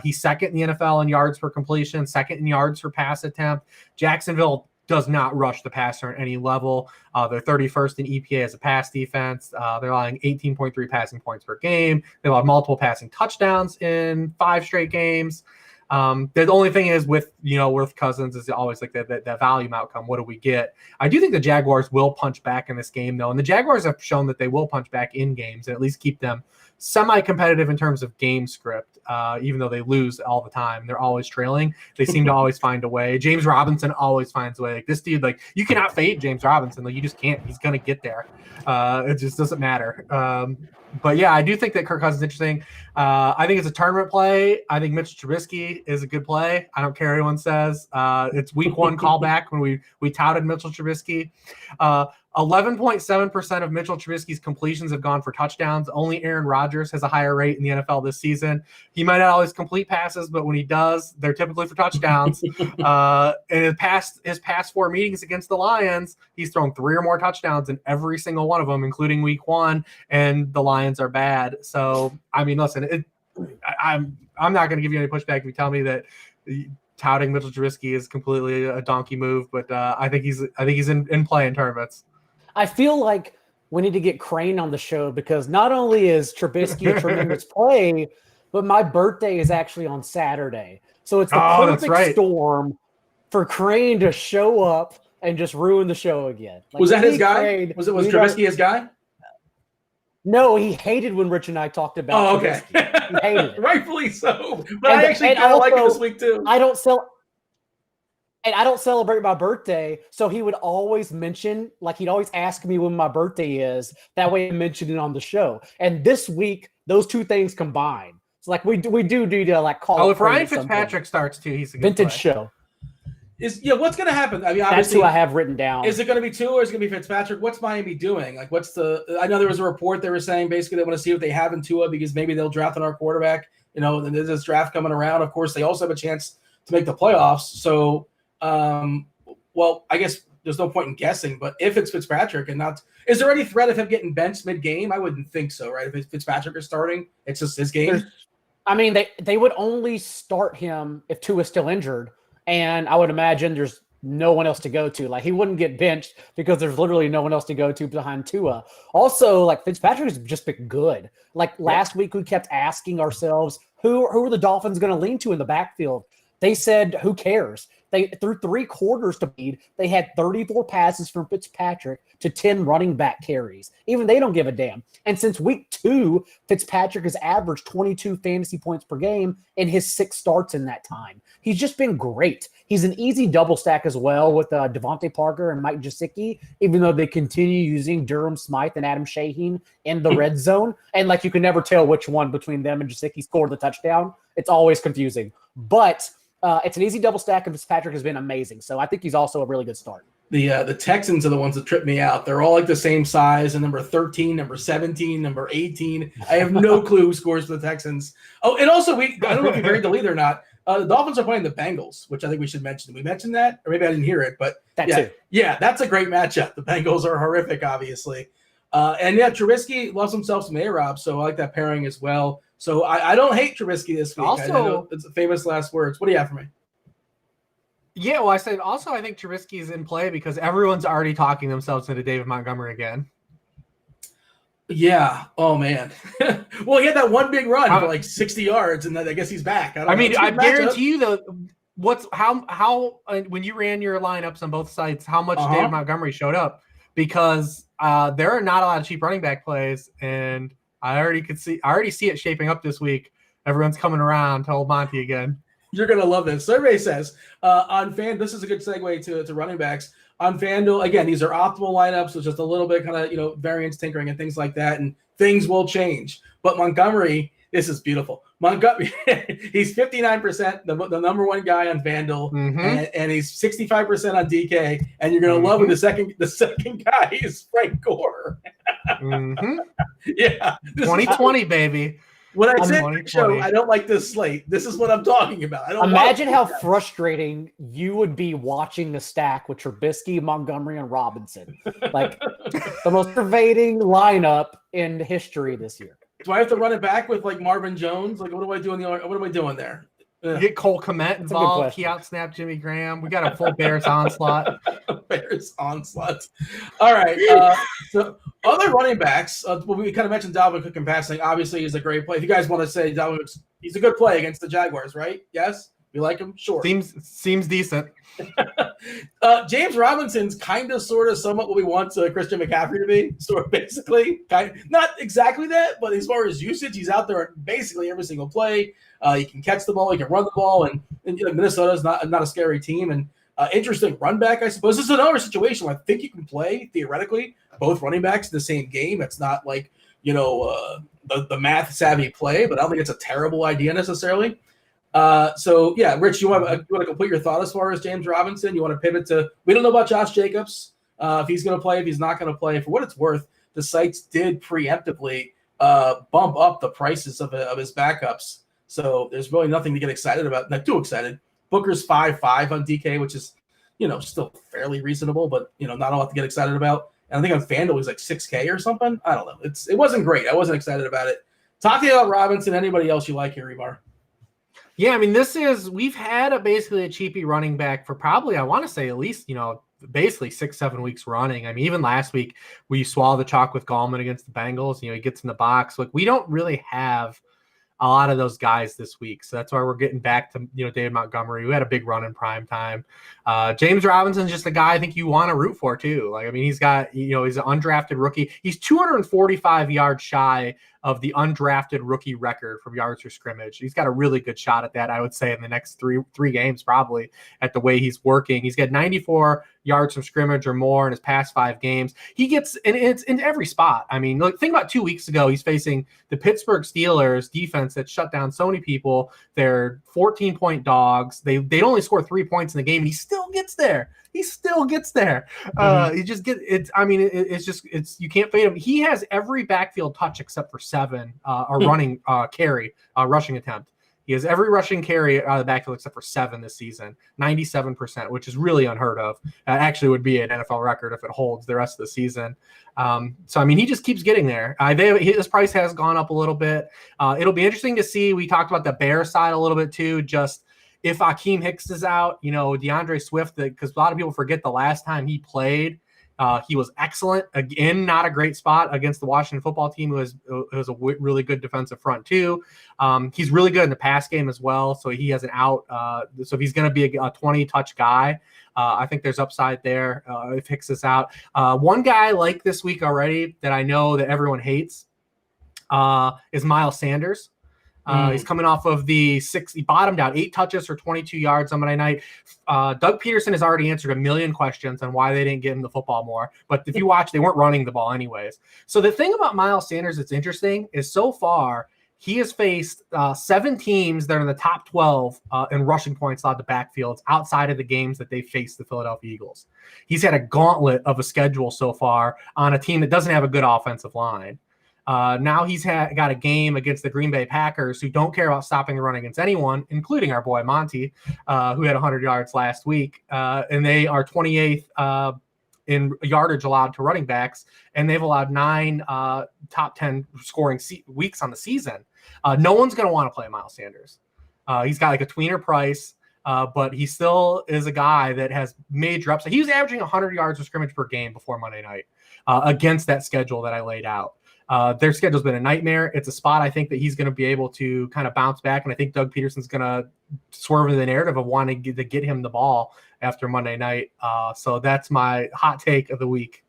He's second in the NFL in yards per completion, second in yards per pass attempt. Jacksonville does not rush the passer at any level. They're 31st in EPA as a pass defense. They're allowing 18.3 passing points per game. They allowed multiple passing touchdowns in 5 straight games. The only thing is with Cousins is always that volume outcome. What do we get? I do think the Jaguars will punch back in this game, though. And the Jaguars have shown that they will punch back in games and at least keep them semi-competitive in terms of game script, even though they lose all the time. They're always trailing. They seem to always find a way. James Robinson always finds a way. This dude, you cannot fade James Robinson. You just can't. He's going to get there. It just doesn't matter. But yeah, I do think that Kirk Cousins is interesting. I think it's a tournament play. I think Mitchell Trubisky is a good play. I don't care what anyone says. It's week 1 callback when we touted Mitchell Trubisky. 11.7% of Mitchell Trubisky's completions have gone for touchdowns. Only Aaron Rodgers has a higher rate in the NFL this season. He might not always complete passes, but when he does, they're typically for touchdowns. In his past 4 meetings against the Lions, he's thrown 3 or more touchdowns in every single one of them, including week 1, and the Lions are bad. So, I mean, listen, I'm not going to give you any pushback if you tell me that touting Mitchell Trubisky is completely a donkey move, but I think he's in play in tournaments. I feel like we need to get Crane on the show because not only is Trubisky a tremendous play, but my birthday is actually on Saturday. So it's the perfect storm for Crane to show up and just ruin the show again. Was that his guy? Crane, was Trubisky his guy? No, he hated when Rich and I talked about Trubisky. He hated it. Rightfully so. But I actually kind of like it this week too. I don't sell And I don't celebrate my birthday, so he would always mention, like he'd always ask me when my birthday is. That way I mentioned it on the show. And this week, those two things combine. It's like we do need to like call. Oh, if Ryan Fitzpatrick starts too, he's a good vintage play. show. What's going to happen? I mean, that's who I have written down. Is it going to be Tua or is it going to be Fitzpatrick? What's Miami doing? Like, I know there was a report they were saying basically they want to see what they have in Tua because maybe they'll draft another quarterback. And there's this draft coming around. Of course, they also have a chance to make the playoffs. So, well, I guess there's no point in guessing. But if it's Fitzpatrick and not, is there any threat of him getting benched mid-game? I wouldn't think so, right? If Fitzpatrick is starting, it's just his game. I mean, they would only start him if Tua is still injured. And I would imagine there's no one else to go to. Like, he wouldn't get benched because there's literally no one else to go to behind Tua. Also, like, Fitzpatrick has just been good. Like, last week we kept asking ourselves, who are the Dolphins going to lean to in the backfield? They said, who cares? Through 3 quarters to lead, they had 34 passes from Fitzpatrick to 10 running back carries. Even they don't give a damn. And since week 2, Fitzpatrick has averaged 22 fantasy points per game in his 6 starts in that time. He's just been great. He's an easy double stack as well with Devontae Parker and Mike Gesicki, even though they continue using Durham Smythe and Adam Shaheen in the red zone. And like you can never tell which one between them and Gesicki scored the touchdown. It's always confusing. But it's an easy double stack, and Fitzpatrick has been amazing. So I think he's also a really good start. The Texans are the ones that trip me out. They're all like the same size, and number 13, number 17, number 18. I have no clue who scores for the Texans. Oh, and also I don't know if you buried the lead or not. The Dolphins are playing the Bengals, which I think we should mention. Did we mention that? Or maybe I didn't hear it, but too. Yeah, that's a great matchup. The Bengals are horrific, obviously. And Trubisky loves himself some A-Rob, so I like that pairing as well. So I don't hate Trubisky this week. Also, I know it's famous last words. What do you have for me? Yeah, well, I said also I think Trubisky is in play because everyone's already talking themselves into David Montgomery again. Yeah. Oh, man. Well, he had that one big run for like 60 yards, and then I guess he's back. I guarantee you, though, how when you ran your lineups on both sides, how much David Montgomery showed up because there are not a lot of cheap running back plays, and I already see it shaping up this week. Everyone's coming around to old Monty again. You're going to love this. Survey says on this is a good segue to running backs. On Fanduel, again, these are optimal lineups, so just a little bit kind of, variance tinkering and things like that, and things will change. But Montgomery, this is beautiful. Montgomery, he's 59%, the number one guy on Fanduel, and he's 65% on DK, and you're going to love it. The second guy is Frank Gore. Yeah. 2020, baby. When I said show, I don't like this slate. This is what I'm talking about. I don't imagine how frustrating you would be watching the stack with Trubisky, Montgomery, and Robinson. Like the most pervading lineup in history this year. Do I have to run it back with like Marvin Jones? Like what do I do what am I doing there? Get Cole Kmet involved. He outsnapped Jimmy Graham. We got a full Bears onslaught. Bears onslaught. All right. So other running backs, we kind of mentioned Dalvin Cook in passing. Obviously, he's a great play. If you guys want to say Dalvin Cook's, he's a good play against the Jaguars, right? Yes? You like him? Sure. Seems decent. James Robinson's kind of, sort of, somewhat what we want Christian McCaffrey to be. Sort of, basically. Not exactly that, but as far as usage, he's out there basically every single play. He can catch the ball, he can run the ball, and Minnesota's not a scary team. And interesting run back, I suppose. This is another situation where I think you can play, theoretically, both running backs in the same game. It's not like, the math-savvy play, but I don't think it's a terrible idea necessarily. So, yeah, Rich, you want to complete your thought as far as James Robinson? You want to pivot to – we don't know about Josh Jacobs, if he's going to play, if he's not going to play. For what it's worth, the sites did preemptively bump up the prices of his backups. So there's really nothing to get excited about. Not too excited. Booker's 5.5 on DK, which is, still fairly reasonable, but, not a lot to get excited about. And I think on Fanduel he's like 6K or something. I don't know. It wasn't great. I wasn't excited about it. Talk to you about Robinson. Anybody else you like here, Hribar? Yeah, I mean, we've had basically a cheapy running back for probably, I want to say at least, basically 6-7 weeks running. I mean, even last week we swallowed the chalk with Gallman against the Bengals. He gets in the box. Like, we don't really have a lot of those guys this week. So that's why we're getting back to, David Montgomery, who had a big run in prime time. James Robinson's just a guy I think you want to root for too. Like, I mean, he's got, he's an undrafted rookie. He's 245 yards shy of the undrafted rookie record from yards per scrimmage. He's got a really good shot at that, I would say, in the next three games, probably, at the way he's working. He's got 94 yards from scrimmage or more in his past 5 games. He gets, and it's in every spot. I mean, look, think about 2 weeks ago, he's facing the Pittsburgh Steelers defense that shut down so many people. They're 14-point dogs. They only score 3 points in the game, and he still gets there. He still gets there. You just get it. I mean, it's you can't fade him. He has every backfield touch except for 7, a running carry, rushing attempt. He has every rushing carry out of the backfield except for 7 this season, 97%, which is really unheard of. Actually would be an NFL record if it holds the rest of the season. So, I mean, he just keeps getting there. His price has gone up a little bit. It'll be interesting to see. We talked about the Bears side a little bit too, just if Akeem Hicks is out, DeAndre Swift, because a lot of people forget the last time he played, he was excellent. Again, not a great spot against the Washington football team, who was a really good defensive front too. He's really good in the pass game as well, so he has an out. So if he's going to be a 20-touch guy, I think there's upside there if Hicks is out. One guy I like this week already that I know that everyone hates is Miles Sanders. He's coming off of he bottomed out 8 touches for 22 yards on Monday night. Doug Peterson has already answered a million questions on why they didn't give him the football more. But if you watch, they weren't running the ball anyways. So the thing about Miles Sanders that's interesting is so far he has faced 7 teams that are in the top 12 in rushing points allowed to backfields outside of the games that they faced the Philadelphia Eagles. He's had a gauntlet of a schedule so far on a team that doesn't have a good offensive line. Now he's got a game against the Green Bay Packers, who don't care about stopping the run against anyone, including our boy Monty, who had 100 yards last week. And they are 28th in yardage allowed to running backs, and they've allowed 9 top 10 scoring weeks on the season. No one's going to want to play Miles Sanders. He's got like a tweener price, but he still is a guy that has major upside. He was averaging 100 yards of scrimmage per game before Monday night against that schedule that I laid out. Their schedule's been a nightmare. It's a spot I think that he's going to be able to kind of bounce back, and I think Doug Peterson's going to swerve into the narrative of wanting to get him the ball after Monday night. So that's my hot take of the week.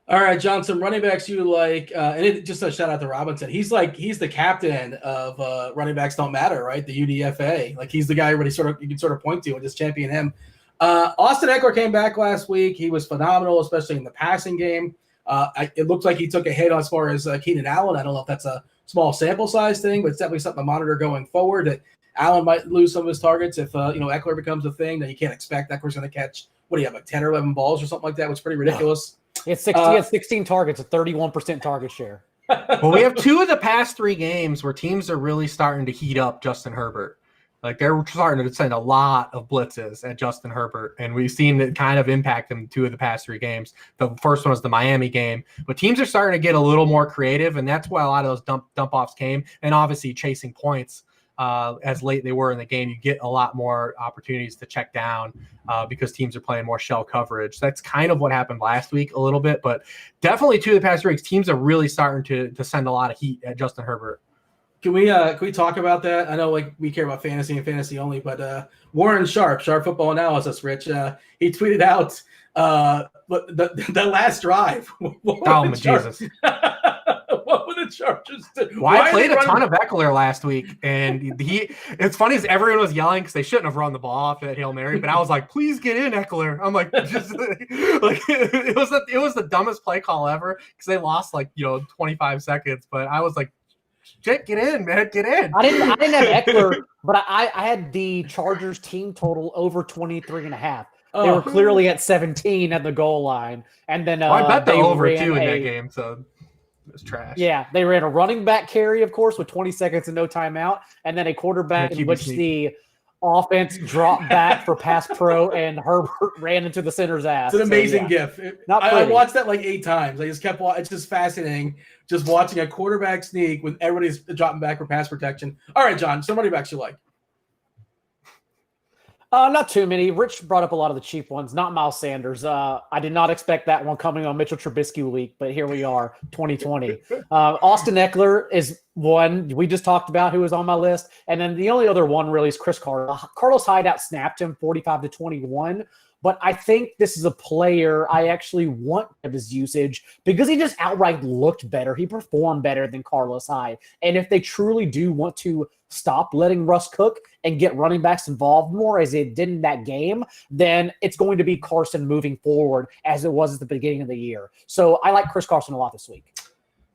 All right, John, some running backs you like, and just a shout out to Robinson. He's the captain of running backs don't matter, right? The UDFA. Like he's the guy everybody you can sort of point to and just champion him. Austin Eckler came back last week. He was phenomenal, especially in the passing game. It looks like he took a hit as far as Keenan Allen. I don't know if that's a small sample size thing, but it's definitely something to monitor going forward. That Allen might lose some of his targets if Eckler becomes a thing. That you can't expect Eckler's going to catch. What do you have, like 10 or 11 balls or something like that? Which is pretty ridiculous. He had 16 targets, a 31% target share. Well, we have 2 of the past 3 games where teams are really starting to heat up Justin Herbert. Like they're starting to send a lot of blitzes at Justin Herbert, and we've seen it kind of impact him 2 of the past 3 games. The first one was the Miami game, but teams are starting to get a little more creative, and that's why a lot of those dump offs came. And obviously chasing points as late they were in the game, you get a lot more opportunities to check down because teams are playing more shell coverage. That's kind of what happened last week a little bit, but definitely 2 of the past 3 weeks, teams are really starting to send a lot of heat at Justin Herbert. Can we talk about that? I know like we care about fantasy and fantasy only, but Warren Sharp Football Analysis, Rich, he tweeted out the last drive. Jesus. What were the Chargers do? Well, I played a ton of Eckler last week, and it's funny as everyone was yelling because they shouldn't have run the ball after that Hail Mary, but I was like, please get in, Eckler. I'm like, just like it was the dumbest play call ever because they lost 25 seconds, but I was like, get in, man, get in. I didn't have Eckler, but I had the Chargers team total over 23.5. They were clearly at 17 at the goal line, and then I bet they over 2 in that game, so it was trash. Yeah, they ran a running back carry, of course, with 20 seconds and no timeout, and then a quarterback in which the offense dropped back for pass pro, and Herbert ran into the center's ass. It's an amazing gif. I watched that like 8 times. I just kept watching. It's just fascinating just watching a quarterback sneak with everybody's dropping back for pass protection. All right, John, some running backs you like. Not too many. Rich brought up a lot of the cheap ones, not Miles Sanders. I did not expect that one coming on Mitchell Trubisky week, but here we are, 2020. Austin Eckler is one we just talked about who was on my list. And then the only other one really is Chris Carter. Carlos Hyde out snapped him 45-21, but I think this is a player I actually want of his usage because he just outright looked better. He performed better than Carlos Hyde. And if they truly do want to stop letting Russ cook and get running backs involved more as it did in that game, then it's going to be Carson moving forward as it was at the beginning of the year. So I like Chris Carson a lot this week.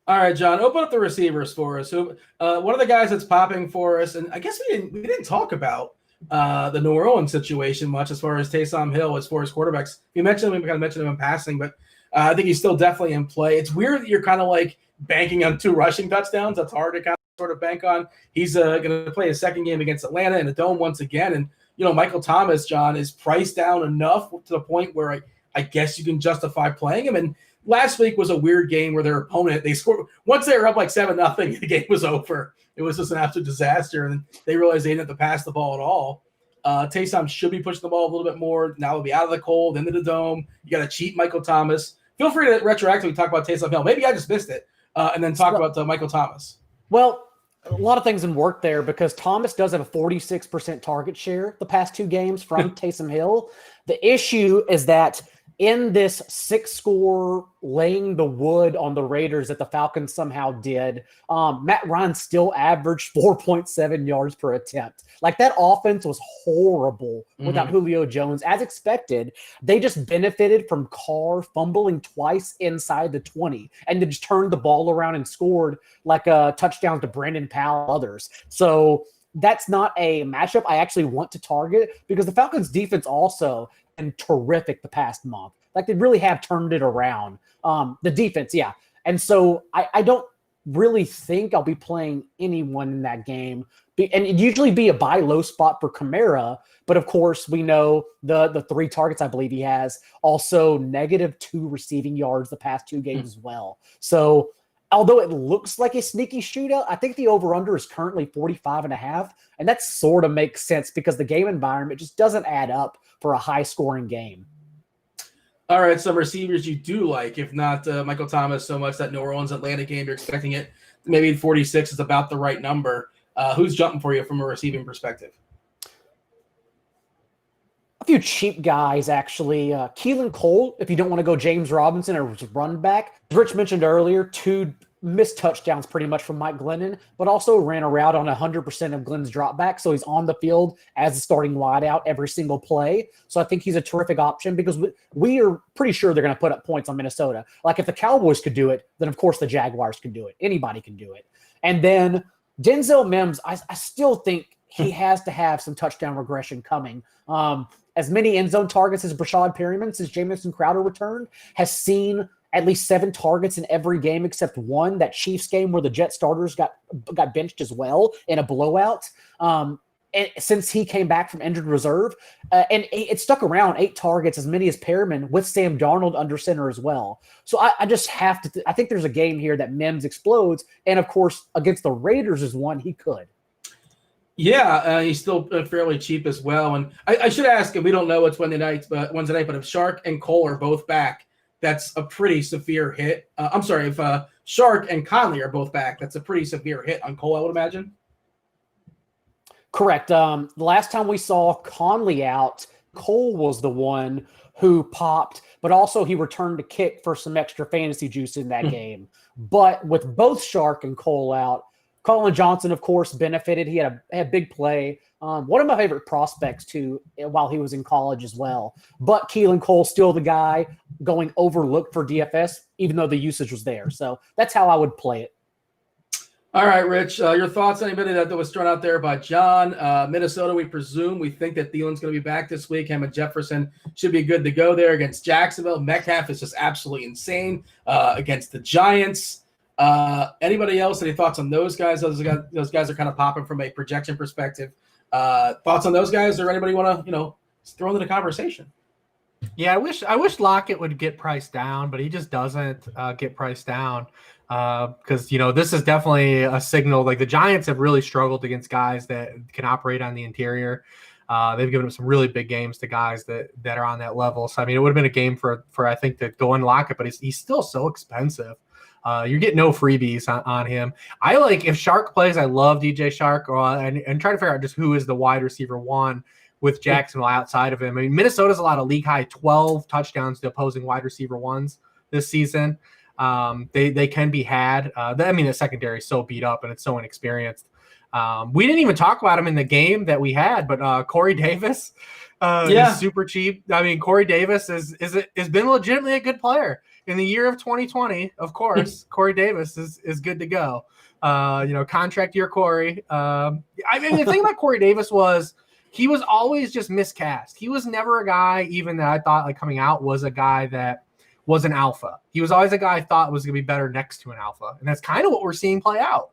All right, John, open up the receivers for us. So one of the guys that's popping for us, and I guess we didn't talk about the New Orleans situation much as far as Tsam Hill, as far as quarterbacks. We kind of mentioned him in passing, but I think he's still definitely in play. It's weird that you're kind of like banking on 2 rushing touchdowns. That's hard to kind of sort of bank on. He's going to play his second game against Atlanta in the Dome once again. And, Michael Thomas, John, is priced down enough to the point where I guess you can justify playing him. And last week was a weird game where their opponent, they scored once they were up like 7-0, the game was over. It was just an absolute disaster, and they realized they didn't have to pass the ball at all. Taysom should be pushing the ball a little bit more. Now he'll be out of the cold, into the Dome. You got to cheat Michael Thomas. Feel free to retroactively talk about Taysom Hill. Maybe I just missed it, and then talk about Michael Thomas. Well, a lot of things in work there because Thomas does have a 46% target share the past 2 games from Taysom Hill. The issue is that in this 6-score laying the wood on the Raiders that the Falcons somehow did, Matt Ryan still averaged 4.7 yards per attempt. Like, that offense was horrible without Julio Jones. As expected, they just benefited from Carr fumbling twice inside the 20 and then just turned the ball around and scored like a touchdown to Brandon Powell, others. So that's not a matchup I actually want to target because the Falcons defense also and terrific the past month. Like, they really have turned it around. The defense, yeah. And so I don't really think I'll be playing anyone in that game. And it'd usually be a buy low spot for Kamara. But, of course, we know the 3 targets I believe he has. Also -2 receiving yards the past 2 games as well. So although it looks like a sneaky shootout, I think the over-under is currently 45.5. And that sort of makes sense because the game environment just doesn't add up for a high-scoring game. All right, some receivers you do like, if not Michael Thomas so much. That New Orleans-Atlanta game, you're expecting it. Maybe 46 is about the right number. Who's jumping for you from a receiving perspective? A few cheap guys, actually. Keelan Cole, if you don't want to go James Robinson or run back. As Rich mentioned earlier, 2 missed touchdowns pretty much from Mike Glennon, but also ran a route on 100% of Glenn's dropback. So he's on the field as a starting wideout every single play. So I think he's a terrific option because we are pretty sure they're going to put up points on Minnesota. Like, if the Cowboys could do it, then of course the Jaguars can do it. Anybody can do it. And then Denzel Mims, I still think he has to have some touchdown regression coming. As many end zone targets as Brashad Perryman since Jamison Crowder returned, has seen at least 7 targets in every game except one, that Chiefs game where the Jet starters got benched as well in a blowout. And since he came back from injured reserve, and it stuck around 8 targets, as many as Perriman, with Sam Darnold under center as well. So I just have to I think there's a game here that Mims explodes, and of course against the Raiders is one he could. Yeah, he's still fairly cheap as well. And I should ask, if we don't know it's Wednesday night, but if Shark and Cole are both back, that's a pretty severe hit. I'm sorry, if Shark and Conley are both back, that's a pretty severe hit on Cole, I would imagine. Correct. The last time we saw Conley out, Cole was the one who popped, but also he returned to kick for some extra fantasy juice in that game. But with both Shark and Cole out, Colin Johnson, of course, benefited. He had a big play. One of my favorite prospects, too, while he was in college as well. But Keelan Cole, still the guy going overlooked for DFS, even though the usage was there. So that's how I would play it. All right, Rich, your thoughts on anybody that was thrown out there by John? Minnesota, we think that Thielen's going to be back this week. Him and Jefferson should be good to go there against Jacksonville. Metcalf is just absolutely insane against the Giants. Anybody else? Any thoughts on those guys? Those guys are kind of popping from a projection perspective. Thoughts on those guys, or anybody want to throw into the conversation? Yeah, I wish Lockett would get priced down, but he just doesn't get priced down because this is definitely a signal. Like, the Giants have really struggled against guys that can operate on the interior. They've given up some really big games to guys that are on that level. So I mean, it would have been a game for I think to go and Lockett, but he's still so expensive. You're getting no freebies on him. I like, if Shark plays, I love DJ Shark, and try to figure out just who is the wide receiver one with Jacksonville outside of him. I mean, Minnesota's allowed a league high 12 touchdowns to opposing wide receiver ones this season. They can be had. The secondary is so beat up and it's so inexperienced. We didn't even talk about him in the game that we had, but Corey Davis is super cheap. I mean, Corey Davis has been legitimately a good player. In the year of 2020, of course, Corey Davis is good to go. Contract year Corey. The thing about Corey Davis was he was always just miscast. He was never a guy even that I thought like coming out was a guy that was an alpha. He was always a guy I thought was going to be better next to an alpha. And that's kind of what we're seeing play out.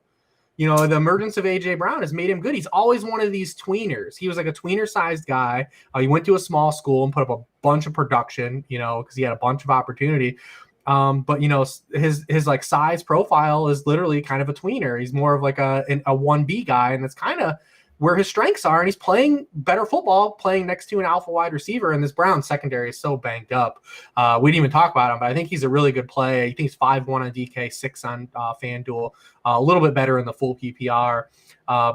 The emergence of A.J. Brown has made him good. He's always one of these tweeners. He was like a tweener-sized guy. He went to a small school and put up a bunch of production, because he had a bunch of opportunity. But his like size profile is literally kind of a tweener. He's more of like a 1B guy, and that's kind of where his strengths are. And he's playing better football, playing next to an alpha wide receiver. And this Browns secondary is so banged up. We didn't even talk about him, but I think he's a really good play. I think he's 5-1 on DK, 6 on Fanduel, a little bit better in the full PPR.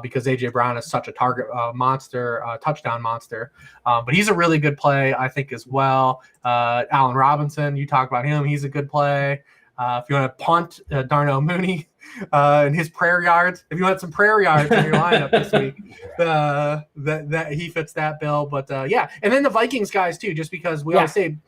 Because A.J. Brown is such a target monster, touchdown monster. But he's a really good play, I think, as well. Allen Robinson, you talk about him. He's a good play. If you want to punt Darnell Mooney and his prayer yards, if you want some prayer yards in your lineup this week, that he fits that bill. But, and then the Vikings guys, too, just because we always say –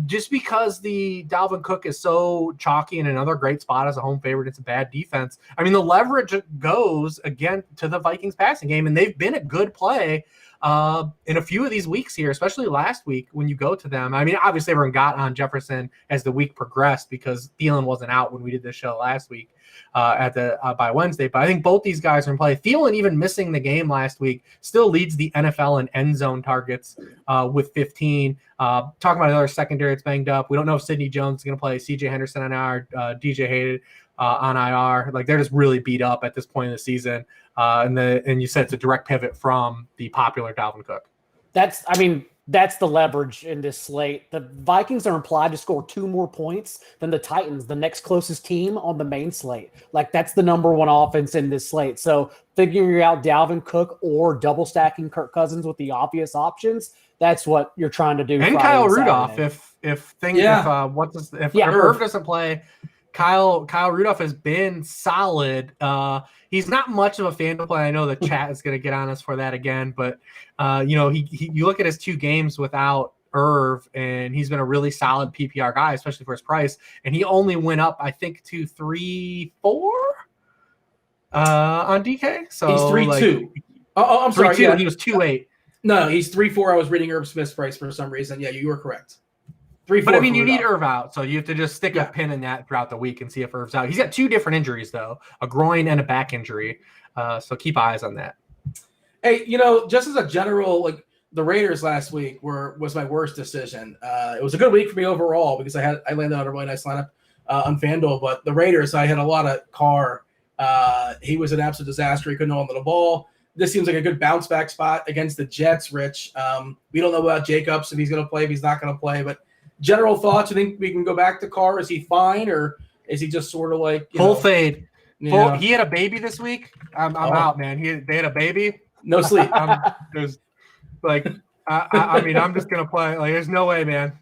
just because the Dalvin Cook is so chalky in another great spot as a home favorite, it's a bad defense. I mean, the leverage goes again to the Vikings passing game, and they've been a good play in a few of these weeks here, especially last week when you go to them. I mean, obviously everyone got on Jefferson as the week progressed because Thielen wasn't out when we did this show last week by Wednesday. But I think both these guys are in play. Thielen, even missing the game last week, still leads the NFL in end zone targets with 15. Talking about another secondary that's banged up. We don't know if Sidney Jones is going to play. CJ Henderson on IR, DJ Hayden on IR. Like, they're just really beat up at this point in the season. And you said it's a direct pivot from the popular Dalvin Cook. That's the leverage in this slate. The Vikings are implied to score 2 more points than the Titans, the next closest team on the main slate. Like, that's the number one offense in this slate. So figuring out Dalvin Cook or double stacking Kirk Cousins with the obvious options, that's what you're trying to do. And Kyle Rudolph, if Irv doesn't play, Kyle Rudolph has been solid. He's not much of a Fanduel play. I know the chat is going to get on us for that again, but you look at his 2 games without Irv, and he's been a really solid PPR guy, especially for his price. And he only went up, I think, to 3-4 on DK. So he's 3-2. I'm sorry. 3-2, Yeah. He was 2-8. No, he's 3-4. I was reading Irv Smith's price for some reason. Yeah, you were correct. 3-4. But I mean, you need Irv out, so you have to just stick a pin in that throughout the week and see if Irv's out. He's got 2 different injuries, though, a groin and a back injury. So keep eyes on that. Hey, just as a general, like, the Raiders last week was my worst decision. It was a good week for me overall because I landed on a really nice lineup on FanDuel. But the Raiders, I had a lot of Carr. He was an absolute disaster. He couldn't hold on to the ball. This seems like a good bounce back spot against the Jets, Rich. We don't know about Jacobs, if he's going to play, if he's not going to play. But general thoughts, you think we can go back to Carr? Is he fine, or is he just sort of like full fade? He had a baby this week. I'm out, man. They had a baby. No sleep. There's like, I'm just gonna play. Like, there's no way, man.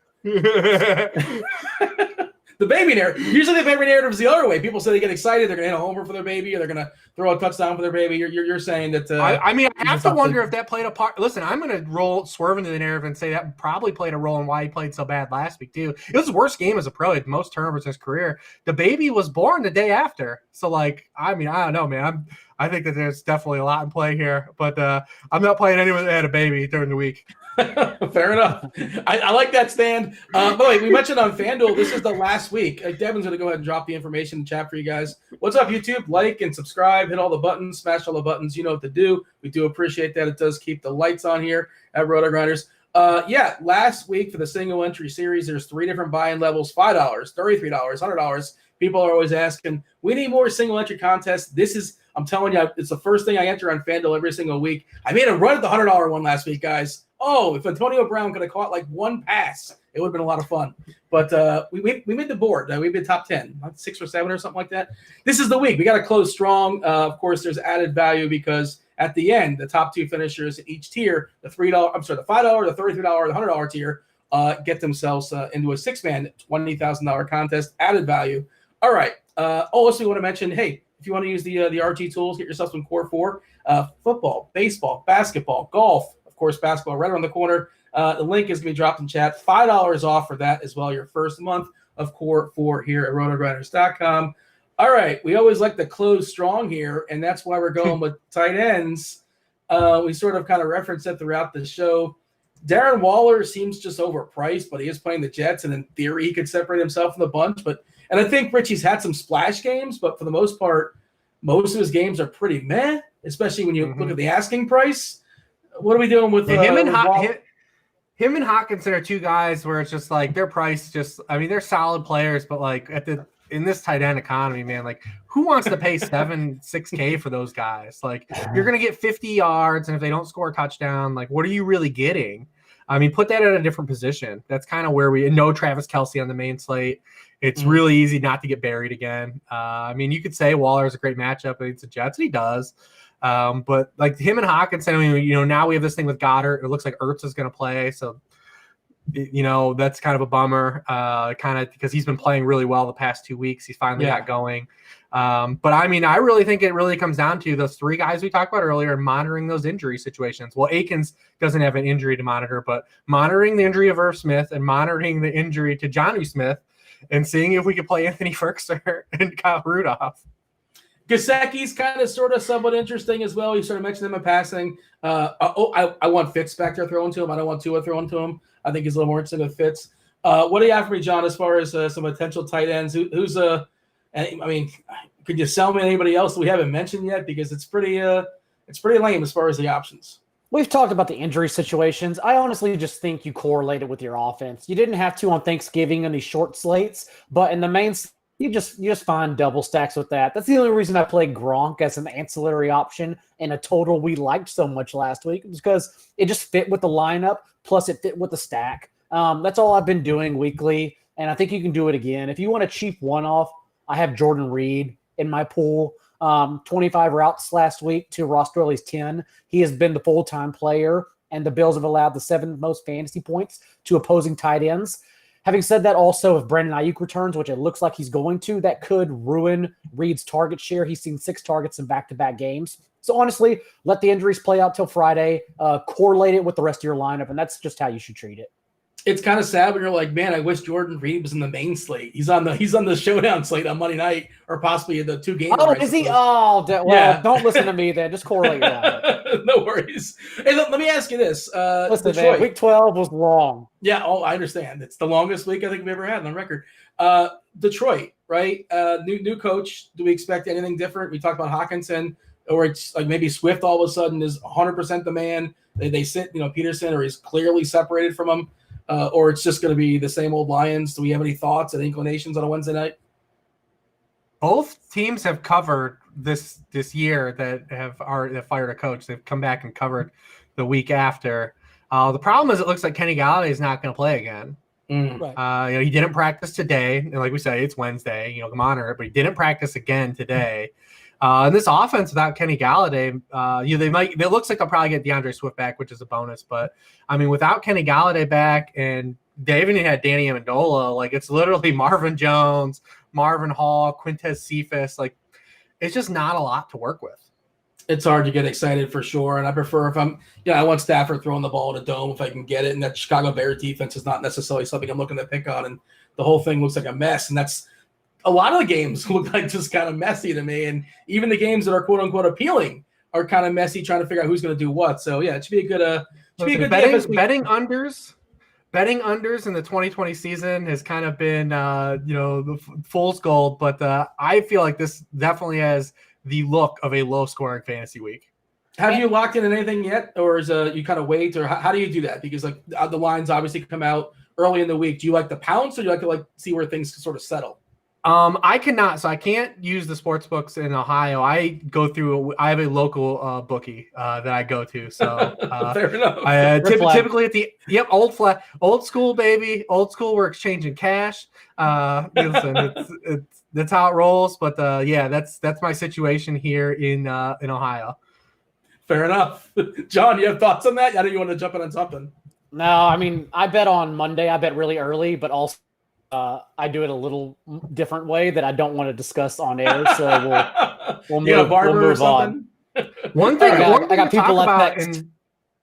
The baby narrative. Usually the baby narrative is the other way. People say they get excited, they're going to hit a homer for their baby, or they're going to throw a touchdown for their baby. You're saying that. I have to wonder if that played a part. Listen, I'm going to swerve into the narrative and say that probably played a role in why he played so bad last week too. It was his worst game as a pro. He had the most turnovers in his career. The baby was born the day after. So, like, I don't know, man. I think that there's definitely a lot in play here, but I'm not playing anyone that had a baby during the week. Fair enough. I like that stand. By the way, we mentioned on FanDuel, this is the last week. Devin's going to go ahead and drop the information in the chat for you guys. What's up, YouTube? Like and subscribe. Hit all the buttons. Smash all the buttons. You know what to do. We do appreciate that. It does keep the lights on here at Rotogrinders. Last week for the single entry series, there's 3 different buy-in levels: $5, $33, $100. People are always asking, we need more single entry contests. I'm telling you, it's the first thing I enter on FanDuel every single week. I made a run at the $100 one last week, guys. Oh, if Antonio Brown could have caught like 1 pass, it would have been a lot of fun. But we made the board. We've been top 10, 6 or 7 or something like that. This is the week. We got to close strong. Of course, there's added value because at the end, the top 2 finishers in each tier, the $5, the $33, the $100 tier, get themselves into a 6-man $20,000 contest, added value. All right. Also, we want to mention, hey, if you want to use the RG tools, get yourself some Core 4, football, baseball, basketball, golf, of course, basketball right around the corner. The link is going to be dropped in chat. $5 off for that as well, your first month of Core 4 here at Rotogrinders.com. All right, we always like to close strong here, and that's why we're going with tight ends. We sort of kind of referenced it throughout the show. Darren Waller seems just overpriced, but he is playing the Jets, and in theory, he could separate himself from the bunch. And I think Richie's had some splash games, but for the most part, most of his games are pretty meh, especially when you look at the asking price. What are we doing with him and Hockenson are 2 guys where it's just like their price they're solid players, but like in this tight end economy, man, like who wants to pay $6K for those guys? Like you're going to get 50 yards. And if they don't score a touchdown, like what are you really getting? I mean, put that at a different position. That's kind of where we know Travis Kelce on the main slate. It's really easy not to get buried again. I mean, you could say Waller is a great matchup against the Jets, and he does. But like him and Hockenson, I mean, now we have this thing with Goddard. It looks like Ertz is going to play. So, that's kind of a bummer, kind of because he's been playing really well the past 2 weeks. He's finally got going. But I mean, I really think it really comes down to those 3 guys we talked about earlier and monitoring those injury situations. Well, Akins doesn't have an injury to monitor, but monitoring the injury of Irv Smith and monitoring the injury to Jonnu Smith and seeing if we could play Anthony Firkser and Kyle Rudolph. Gesicki's kind of sort of somewhat interesting as well. You sort of mentioned him in passing. I want Fitz back there throwing to him. I don't want Tua throwing to him. I think he's a little more interesting with Fitz. What do you have for me, John, as far as some potential tight ends? Who's could you sell me anybody else that we haven't mentioned yet? Because it's pretty lame as far as the options. We've talked about the injury situations. I honestly just think you correlate it with your offense. You didn't have to on Thanksgiving on these short slates, but in the main, you just find double stacks with that. That's the only reason I played Gronk as an ancillary option in a total we liked so much last week, because it just fit with the lineup, plus it fit with the stack. That's all I've been doing weekly, and I think you can do it again. If you want a cheap one-off, I have Jordan Reed in my pool. 25 routes last week to Ross Dwelley's 10. He has been the full-time player, and the Bills have allowed the 7th most fantasy points to opposing tight ends. Having said that, also, if Brandon Ayuk returns, which it looks like he's going to, that could ruin Reed's target share. He's seen 6 targets in back-to-back games. So honestly, let the injuries play out till Friday, correlate it with the rest of your lineup, and that's just how you should treat it. It's kind of sad when you're like, man, I wish Jordan Reed was in the main slate. He's on the showdown slate on Monday night, or possibly in the 2 games. Oh, is he? Oh, well, yeah. Don't listen to me then. Just correlate your lineup. No worries. Hey, let me ask you this. Listen, man, week 12 was long. Yeah, I understand. It's the longest week I think we've ever had on record. Detroit, right? New coach. Do we expect anything different? We talked about Hockenson, or it's like maybe Swift all of a sudden is 100% the man. They sit, Peterson, or he's clearly separated from him. Or it's just going to be the same old Lions. Do we have any thoughts and inclinations on a Wednesday night? Both teams have covered this year that have fired a coach. They've come back and covered the week after. The problem is it looks like Kenny Galladay is not going to play again. Right. He didn't practice today. And like we say, it's Wednesday, monitor it, but he didn't practice again today. And this offense without Kenny Galladay, it looks like they'll probably get DeAndre Swift back, which is a bonus. But I mean, without Kenny Galladay back, and they even had Danny Amendola, like it's literally Marvin Jones, Marvin Hall, Quintez Cephas. Like it's just not a lot to work with. It's hard to get excited for sure. And I prefer if I want Stafford throwing the ball in a dome if I can get it. And that Chicago Bears defense is not necessarily something I'm looking to pick on. And the whole thing looks like a mess. And that's, a lot of the games look like just kind of messy to me. And even the games that are quote unquote appealing are kind of messy, trying to figure out who's going to do what. So yeah, it should be a good, betting unders in the 2020 season has kind of been, the fool's gold, but I feel like this definitely has the look of a low scoring fantasy week. Have you locked in anything yet? Or is you kind of wait, or how do you do that? Because like the lines obviously come out early in the week. Do you like the pounce, or do you like to see where things sort of settle? I cannot, so I can't use the sports books in Ohio. I have a local bookie that I go to. So fair enough. Typically at old school, baby, old school. We're exchanging cash. Listen, that's how it rolls. But that's my situation here in Ohio. Fair enough. John, you have thoughts on that? I know you want to jump in on something. No, I mean, I bet on Monday. I bet really early, but also I do it a little different way that I don't want to discuss on air. So we'll move on. One thing I got people up next.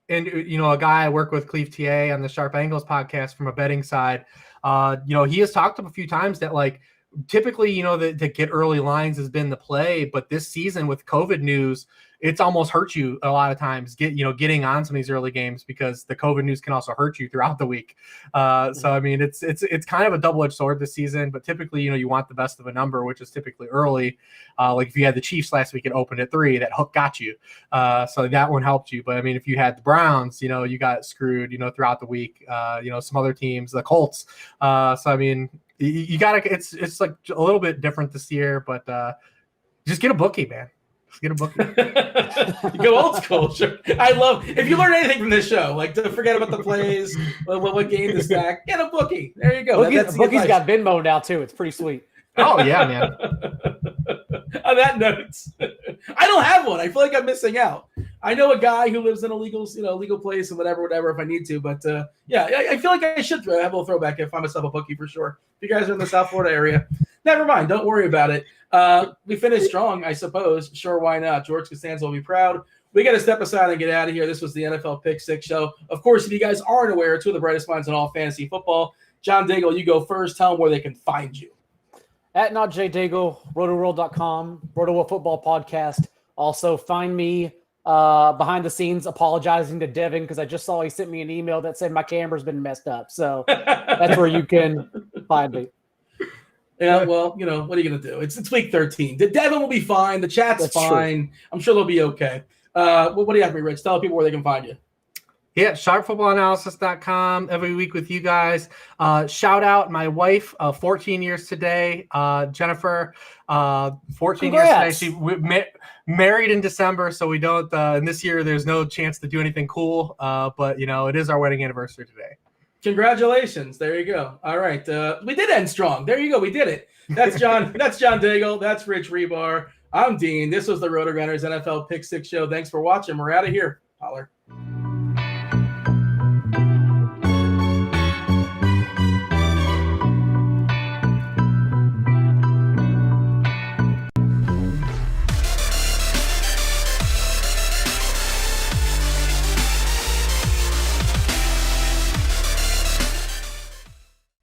And a guy I work with, Cleve TA, on the Sharp Angles podcast from a betting side. He has talked a few times that like typically, the get early lines has been the play, but this season with COVID news, it's almost hurt you a lot of times getting on some of these early games because the COVID news can also hurt you throughout the week. So, I mean, it's kind of a double-edged sword this season, but typically, you want the best of a number, which is typically early. Like if you had the Chiefs last week, it opened at 3, that hook got you. So that one helped you. But I mean, if you had the Browns, you got screwed, throughout the week, some other teams, the Colts. So, I mean, you gotta, it's like a little bit different this year, but just get a bookie, man. Just get a bookie. Go old school. Sure. I love, if you learn anything from this show, like to forget about the plays, what game to stack, get a bookie. There you go. Bookie's got Venmo now too. It's pretty sweet. Oh yeah, man. On that note, I don't have one. I feel like I'm missing out. I know a guy who lives in a legal place and whatever, if I need to. But I feel like I should have a little throwback if I find myself a bookie for sure. If you guys are in the South Florida area, never mind. Don't worry about it. We finished strong, I suppose. Sure, why not? George Costanza will be proud. We got to step aside and get out of here. This was the NFL Pick 6 show. Of course, if you guys aren't aware, two of the brightest minds in all fantasy football. John Daigle, you go first. Tell them where they can find you. At NotJDaigle, rotoworld.com, Rotoworld Football Podcast. Also, find me behind the scenes apologizing to Devin because I just saw he sent me an email that said my camera's been messed up. So that's where you can find me. Yeah, well, what are you going to do? It's week 13. Devin will be fine. The chat's fine. True. I'm sure they'll be okay. What do you have for me, Rich? Tell people where they can find you. Yeah, sharpfootballanalysis.com every week with you guys. Shout out my wife, 14 years today, Jennifer, 14 Congrats. years today. She married in December, so we don't, and this year there's no chance to do anything cool, but, it is our wedding anniversary today. Congratulations. There you go. All right. We did end strong. There you go. We did it. That's John. That's John Daigle. That's Rich Hribar. I'm Dean. This was the Rotogrinders NFL Pick 6 show. Thanks for watching. We're out of here. Holler.